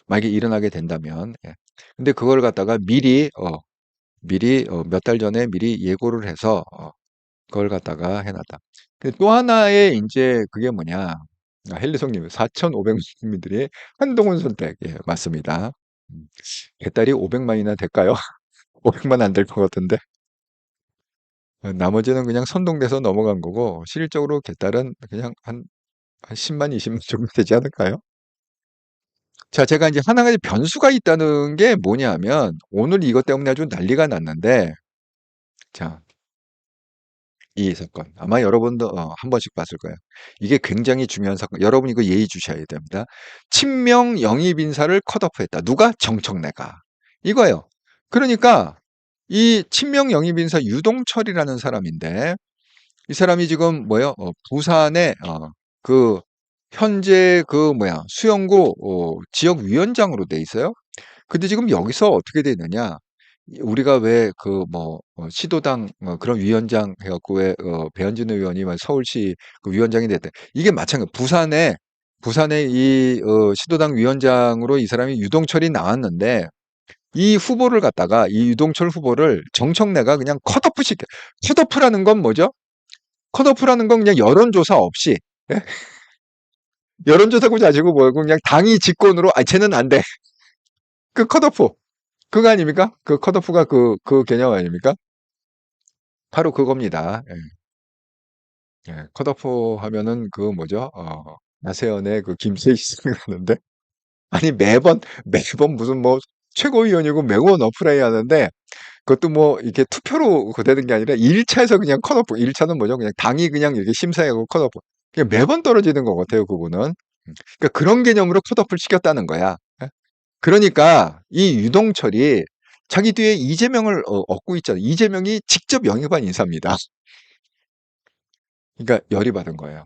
만약에 일어나게 된다면. 예. 근데 그걸 갖다가 미리 몇 달 전에 미리 예고를 해서 그걸 갖다가 해놨다. 근데 또 하나의 이제 그게 뭐냐? 헬리송님 4,500만 국민들이 한동훈 선택. 예, 맞습니다. 개딸이 500만이나 될까요? 500만 안 될 것 같은데. 나머지는 그냥 선동돼서 넘어간 거고 실질적으로 개딸은 그냥 한 10만, 20만 정도 되지 않을까요? 자, 제가 이제 하나 가지 변수가 있다는 게 뭐냐면 오늘 이것 때문에 아주 난리가 났는데, 자, 이 사건 아마 여러분도 한 번씩 봤을 거예요. 이게 굉장히 중요한 사건. 여러분 이거 예의 주셔야 됩니다. 친명 영입 인사를 컷오프했다. 누가? 정청래가. 이거예요. 그러니까 이 친명 영입 인사 유동철이라는 사람인데 이 사람이 지금 뭐예요? 부산에 그 현재 수영구 지역위원장으로 돼 있어요. 근데 지금 여기서 어떻게 돼 있느냐? 우리가 왜 시도당 그런 위원장 해갖고 왜 배현진 의원이 막 서울시 그 위원장이 됐대. 이게 마찬가지. 부산에 이 시도당 위원장으로 이 사람이 유동철이 나왔는데 이 후보를 갖다가 이 유동철 후보를 정청래가 그냥 컷오프 시켜. 컷오프라는 건 뭐죠? 컷오프라는 건 그냥 여론조사 없이, 예? 여론조사고 자시고 뭐고 그냥 당이 집권으로 쟤는 안 돼. 그 컷오프. 그거 아닙니까? 그 컷오프가 그 개념 아닙니까? 바로 그겁니다. 예. 예, 컷오프 하면은 그 뭐죠? 나세현의 그 김세희 씨 생각나는데 아니 매번 무슨 최고위원이고 매번 어플라이 하는데 그것도 이렇게 투표로 되는 게 아니라 1차에서 그냥 컷오프. 1차는 뭐죠? 그냥 당이 그냥 이렇게 심사하고 컷오프. 그냥 매번 떨어지는 것 같아요, 그분은. 그러니까 그런 개념으로 컷오프를 시켰다는 거야. 예? 그러니까 이 유동철이 자기 뒤에 이재명을 얻고 있잖아요. 이재명이 직접 영입한 인사입니다. 그러니까 열이 받은 거예요.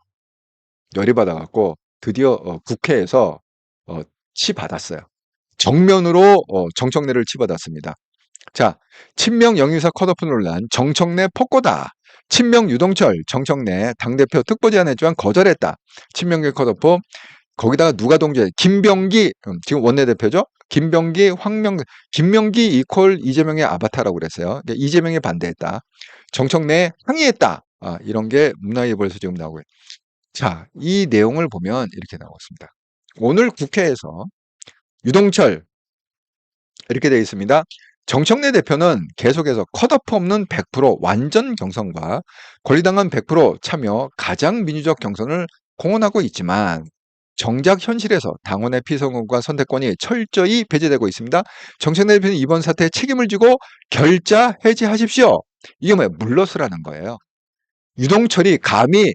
열이 받아갖고 드디어 국회에서 치받았어요. 정면으로 정청래를 치받았습니다. 자, 친명 영유사 컷오프 논란, 정청래 폭거다. 친명 유동철, 정청래 당대표 특보 제안했지만 거절했다. 친명계 컷오프. 거기다가 누가 동조해? 김병기, 지금 원내대표죠? 김명기 이퀄 이재명의 아바타라고 그랬어요. 그러니까 이재명에 반대했다. 정청래 항의했다. 이런 게 문화일보에서 지금 나오고요. 자, 이 내용을 보면 이렇게 나오고 있습니다. 오늘 국회에서 유동철 이렇게 되어 있습니다. 정청래 대표는 계속해서 컷오프 없는 100% 완전 경선과 권리당원 100% 참여 가장 민주적 경선을 공언하고 있지만 정작 현실에서 당원의 피선거과 선택권이 철저히 배제되고 있습니다. 정청래 대표는 이번 사태에 책임을 지고 결자 해지하십시오. 이게 뭐예요? 물러서라는 거예요. 유동철이 감히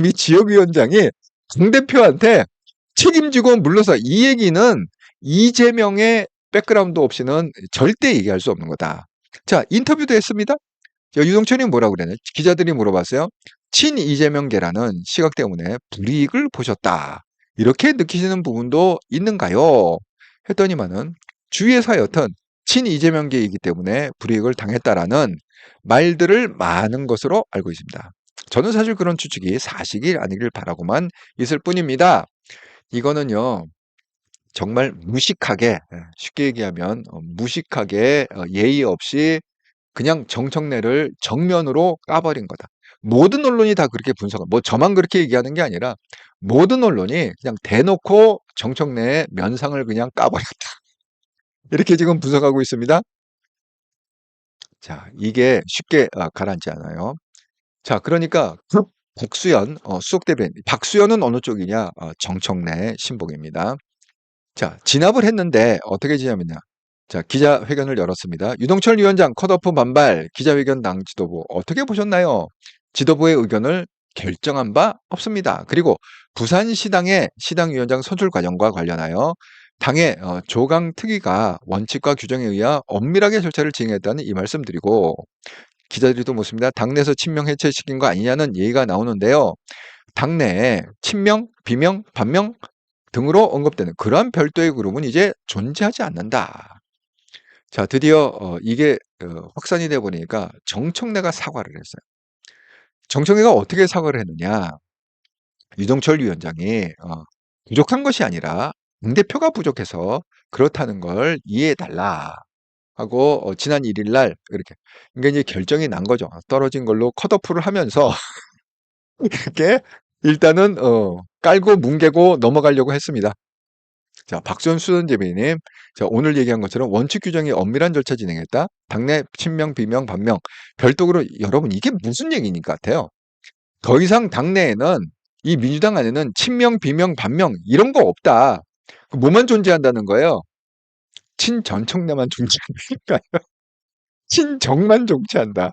이 지역위원장이 당대표한테 책임지고 물러서. 이 얘기는 이재명의 백그라운드 없이는 절대 얘기할 수 없는 거다. 자, 인터뷰도 했습니다. 유동철이 뭐라고 그랬냐? 기자들이 물어봤어요. 친 이재명계라는 시각 때문에 불이익을 보셨다. 이렇게 느끼시는 부분도 있는가요? 했더니만은 주위에서 여튼 친 이재명계이기 때문에 불이익을 당했다라는 말들을 많은 것으로 알고 있습니다. 저는 사실 그런 추측이 사실이 아니길 바라고만 있을 뿐입니다. 이거는요, 정말 무식하게, 쉽게 얘기하면 무식하게 예의 없이 그냥 정청래를 정면으로 까버린 거다. 모든 언론이 다 그렇게 분석을, 뭐 저만 그렇게 얘기하는 게 아니라 모든 언론이 그냥 대놓고 정청래의 면상을 그냥 까버렸다. 이렇게 지금 분석하고 있습니다. 자, 이게 쉽게 가라앉지 않아요. 자, 그러니까 박수현 수석 대변인, 박수현은 어느 쪽이냐? 정청래 신복입니다. 자, 진압을 했는데 어떻게 진압했냐? 자, 기자회견을 열었습니다. 유동철 위원장 컷오프 반발, 기자회견 당 지도부 어떻게 보셨나요? 지도부의 의견을 결정한 바 없습니다. 그리고 부산시당의 시당위원장 선출 과정과 관련하여 당의 조강 특위가 원칙과 규정에 의하 엄밀하게 절차를 진행했다는 이 말씀드리고, 기자들이 또 묻습니다. 당내에서 친명 해체시킨 거 아니냐는 얘기가 나오는데요. 당내에 친명, 비명, 반명 등으로 언급되는 그러한 별도의 그룹은 이제 존재하지 않는다. 자, 드디어 이게 확산이 돼 보니까 정청래가 사과를 했어요. 정청래가 어떻게 사과를 했느냐? 유동철 위원장이 부족한 것이 아니라 당대표가 부족해서 그렇다는 걸 이해해 달라 하고 지난 1일 날 이렇게, 이게 이제 결정이 난 거죠. 떨어진 걸로 컷오프를 하면서 이렇게 일단은 깔고 뭉개고 넘어가려고 했습니다. 자, 박수현 수선재배님, 자, 오늘 얘기한 것처럼 원칙 규정이 엄밀한 절차 진행했다. 당내 친명, 비명, 반명, 별도로 여러분 이게 무슨 얘기인 것 같아요? 더 이상 당내에는 이 민주당 안에는 친명, 비명, 반명 이런 거 없다. 뭐만 존재한다는 거예요? 친전청래만 존재한다니까요. 친정만 존재한다.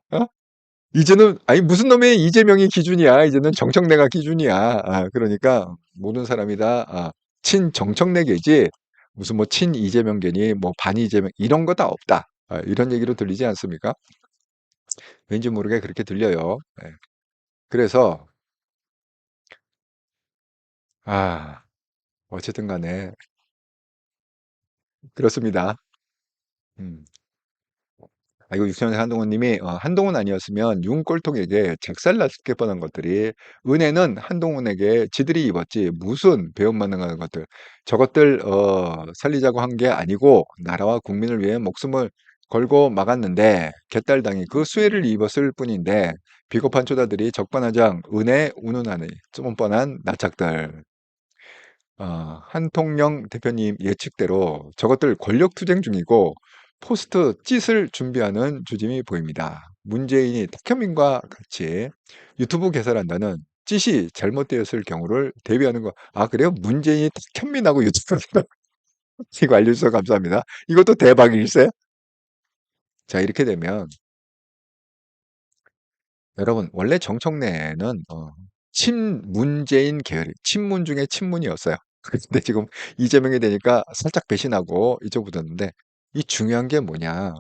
이제는 아니 무슨 놈의 이재명이 기준이야. 이제는 정청래가 기준이야. 그러니까 모든 사람이 다 친정청래계지 무슨 뭐 친이재명계니 뭐 반이재명 이런 거 다 없다. 이런 얘기로 들리지 않습니까? 왠지 모르게 그렇게 들려요. 예. 그래서 아, 어쨌든 간에 그렇습니다. 음. 이거 육천의 한동훈님이 한동훈 아니었으면 윤꼴통에게 작살났을 뻔한 것들이, 은혜는 한동훈에게 지들이 입었지 무슨 배은망덕한 것들, 저것들 살리자고 한 게 아니고 나라와 국민을 위해 목숨을 걸고 막았는데 개딸당이 그 수혜를 입었을 뿐인데 비겁한 초다들이 적반하장 은혜 운운하니 좀 뻔한 낯짝들. 한통령 대표님 예측대로 저것들 권력투쟁 중이고 포스트 찢을 준비하는 조짐이 보입니다. 문재인이 탁현민과 같이 유튜브 개설한다는 찢이 잘못되었을 경우를 대비하는 거. 그래요? 문재인이 탁현민하고 유튜브 이거 알려주셔서 감사합니다. 이것도 대박일세? 자, 이렇게 되면 여러분 원래 정청래는 친문재인 계열, 친문 중에 친문이었어요. 근데 지금 이재명이 되니까 살짝 배신하고 이쪽 붙었는데, 이 중요한 게 뭐냐?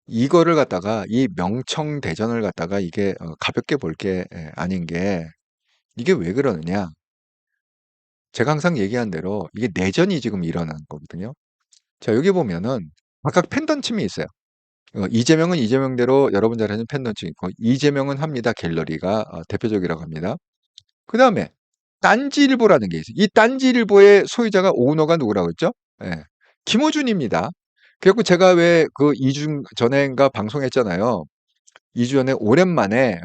이거를 갖다가 이 명청대전을 갖다가 이게 가볍게 볼 게 아닌 게, 이게 왜 그러느냐? 제가 항상 얘기한 대로 이게 내전이 지금 일어나는 거거든요. 자, 여기 보면은 각각 팬덤층이 있어요. 이재명은 이재명대로 여러분 잘 아는 팬덤층이 있고, 이재명은 합니다 갤러리가 대표적이라고 합니다. 그 다음에 딴지일보라는 게 있어요. 이 딴지일보의 소유자가 오너가 누구라고 했죠? 예, 김어준입니다. 그래갖고 제가 왜 그 2주 전에인가 방송했잖아요. 2주 전에 오랜만에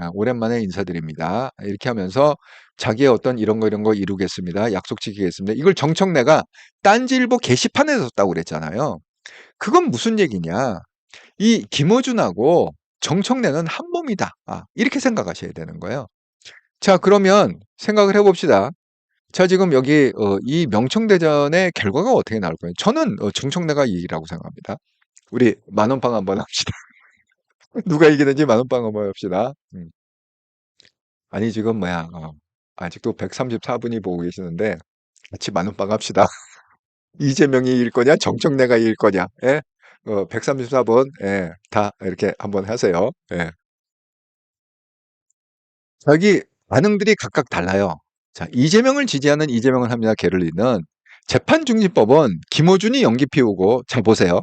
인사드립니다. 이렇게 하면서 자기의 어떤 이런 거 이루겠습니다. 약속 지키겠습니다. 이걸 정청래가 딴지일보 게시판에 썼다고 그랬잖아요. 그건 무슨 얘기냐? 이 김어준하고 정청래는 한 몸이다. 이렇게 생각하셔야 되는 거예요. 자, 그러면 생각을 해봅시다. 자, 지금 여기 이 명청대전의 결과가 어떻게 나올 거예요? 저는 정청래가 이기라고 생각합니다. 우리 만원빵 한번 합시다. 누가 이기는지 만원빵 한번 합시다. 아니 지금 뭐야 아직도 134분이 보고 계시는데 같이 만원빵 합시다. 이재명이 이길 거냐, 정청래가 이길 거냐, 예? 134번, 예, 다 이렇게 한번 하세요. 예. 자기 반응들이 각각 달라요. 자, 이재명을 지지하는 이재명을 합니다. 게를리는 재판중지법은 김어준이 연기 피우고, 자, 보세요.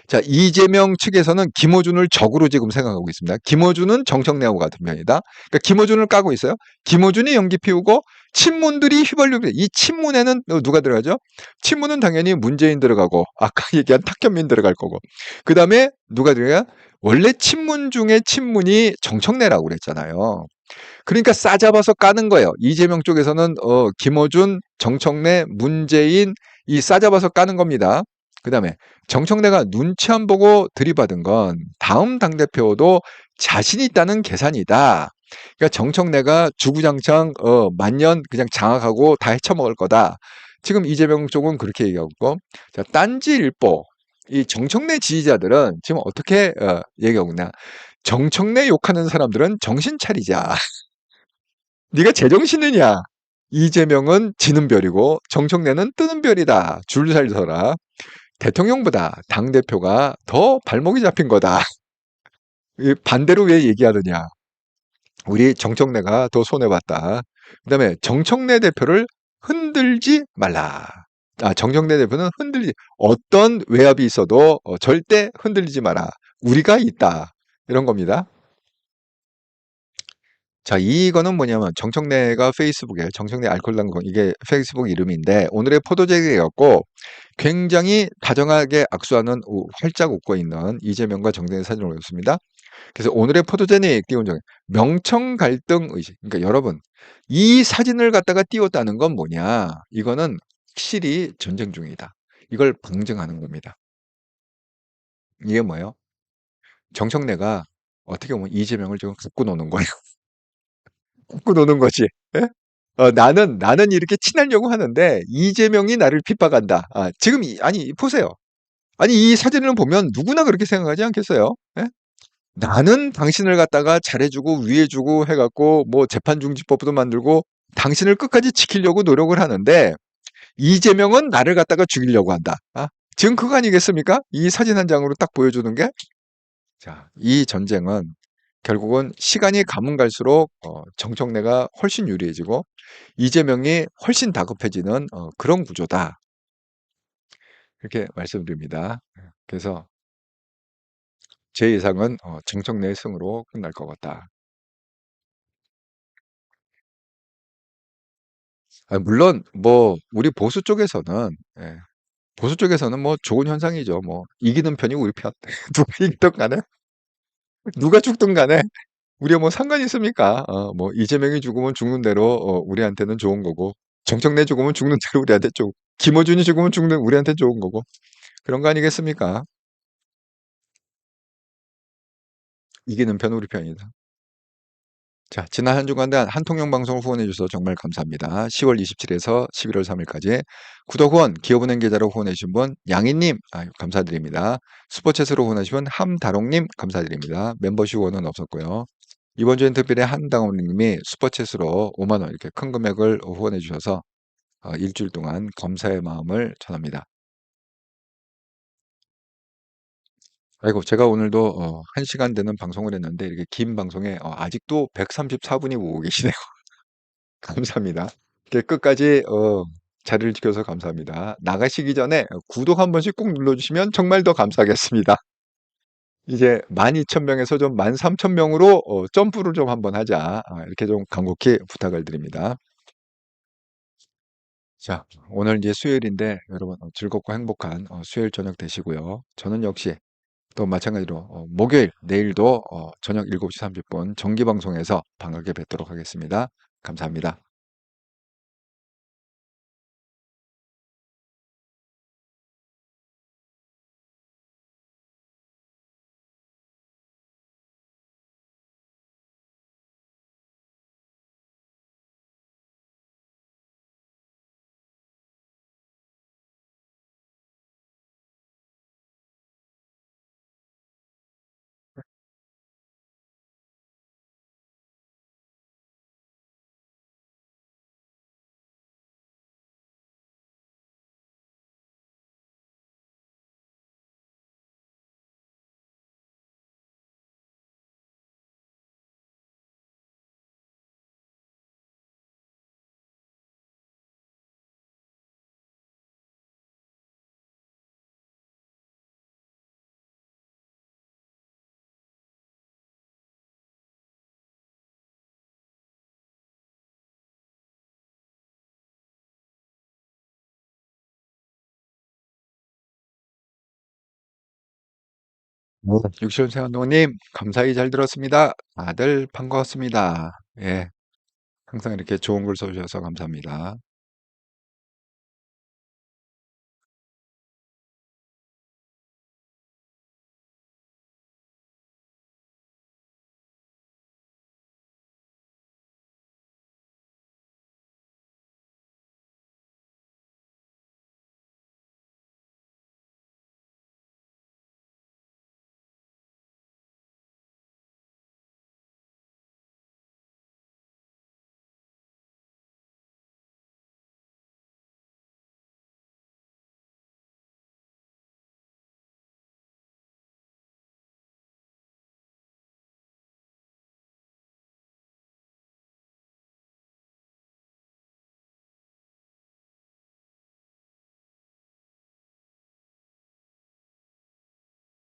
자, 이재명 측에서는 김어준을 적으로 지금 생각하고 있습니다. 김어준은 정청래하고 같은 편이다. 그러니까 김어준을 까고 있어요. 김어준이 연기 피우고 친문들이 휘발유를 이 친문에는 누가 들어가죠? 친문은 당연히 문재인 들어가고 아까 얘기한 탁현민 들어갈 거고. 그다음에 누가 들어가? 원래 친문 중에 친문이 정청래라고 그랬잖아요. 그러니까 싸잡아서 까는 거예요. 이재명 쪽에서는 김어준, 정청래, 문재인 이 싸잡아서 까는 겁니다. 그다음에 정청래가 눈치 안 보고 들이받은 건 다음 당대표도 자신 있다는 계산이다. 그러니까 정청래가 주구장창 만년 그냥 장악하고 다 헤쳐먹을 거다. 지금 이재명 쪽은 그렇게 얘기하고 있고, 자, 딴지일보 이 정청래 지지자들은 지금 어떻게 얘기하고 있나? 정청래 욕하는 사람들은 정신 차리자. 네가 제정신이냐? 이재명은 지는 별이고 정청래는 뜨는 별이다. 줄 잘 서라. 대통령보다 당대표가 더 발목이 잡힌 거다. 반대로 왜 얘기하느냐? 우리 정청래가 더 손해봤다. 그다음에 정청래 대표를 흔들지 말라. 정청래 대표는 흔들지 어떤 외압이 있어도 절대 흔들리지 마라. 우리가 있다. 이런 겁니다. 자, 이거는 뭐냐면 정청래가 페이스북에 정청래 알콜당공 이게 페이스북 이름인데 오늘의 포도제에 갖고 굉장히 다정하게 악수하는 활짝 웃고 있는 이재명과 정청래 사진을 올렸습니다. 그래서 오늘의 포도제에 띄운 점 명청 갈등 의식. 그러니까 여러분 이 사진을 갖다가 띄웠다는 건 뭐냐? 이거는 확실히 전쟁 중이다. 이걸 방증하는 겁니다. 이게 뭐예요? 정청래가 어떻게 보면 이재명을 지금 갖고 노는 거예요. 갖고 노는 거지. 예? 나는 이렇게 친하려고 하는데 이재명이 나를 핍박한다. 지금 아니 보세요. 아니 이 사진을 보면 누구나 그렇게 생각하지 않겠어요? 예? 나는 당신을 갖다가 잘해주고 위해주고 해갖고 뭐 재판중지법도 만들고 당신을 끝까지 지키려고 노력을 하는데 이재명은 나를 갖다가 죽이려고 한다. 지금 그거 아니겠습니까? 이 사진 한 장으로 딱 보여주는 게. 자, 이 전쟁은 결국은 시간이 가면 갈수록 정청래가 훨씬 유리해지고 이재명이 훨씬 다급해지는 그런 구조다. 이렇게 말씀드립니다. 그래서 제 예상은 정청래의 승으로 끝날 것 같다. 물론 뭐 우리 보수 쪽에서는 예, 보수 쪽에서는 뭐 좋은 현상이죠. 뭐 이기는 편이 우리 편. 누가 이기든 간에 누가 죽든 간에 우리가 뭐 상관이 있습니까? 뭐 이재명이 죽으면 죽는 대로 우리한테는 좋은 거고 정청래 죽으면 죽는 대로 우리한테 김어준이 죽으면 죽는 우리한테 좋은 거고 그런 거 아니겠습니까? 이기는 편 우리 편이다. 자, 지난 한 주간 한통영 방송을 후원해 주셔서 정말 감사합니다. 10월 27일에서 11월 3일까지 구독 후원, 기업은행 계좌로 후원해 주신 분 양희님 감사드립니다. 슈퍼챗으로 후원하시면 함다롱님 감사드립니다. 멤버십 후원은 없었고요. 이번 주엔 특별히 한다롱님이 슈퍼챗으로 5만 원 이렇게 큰 금액을 후원해 주셔서 일주일 동안 감사의 마음을 전합니다. 아이고, 제가 오늘도 1시간 되는 방송을 했는데 이렇게 긴 방송에 아직도 134분이 보고 계시네요. 감사합니다. 이렇게 끝까지 자리를 지켜서 감사합니다. 나가시기 전에 구독 한 번씩 꼭 눌러주시면 정말 더 감사하겠습니다. 이제 12,000명에서 좀 13,000명으로 점프를 좀 한번 하자. 이렇게 좀 간곡히 부탁을 드립니다. 자, 오늘 이제 수요일인데 여러분 즐겁고 행복한 수요일 저녁 되시고요. 저는 역시 또 마찬가지로 목요일 내일도 저녁 7시 30분 정기 방송에서 반갑게 뵙도록 하겠습니다. 감사합니다. 육실생 감독님, 감사히 잘 들었습니다. 다들 반가웠습니다. 예, 항상 이렇게 좋은 글 써주셔서 감사합니다.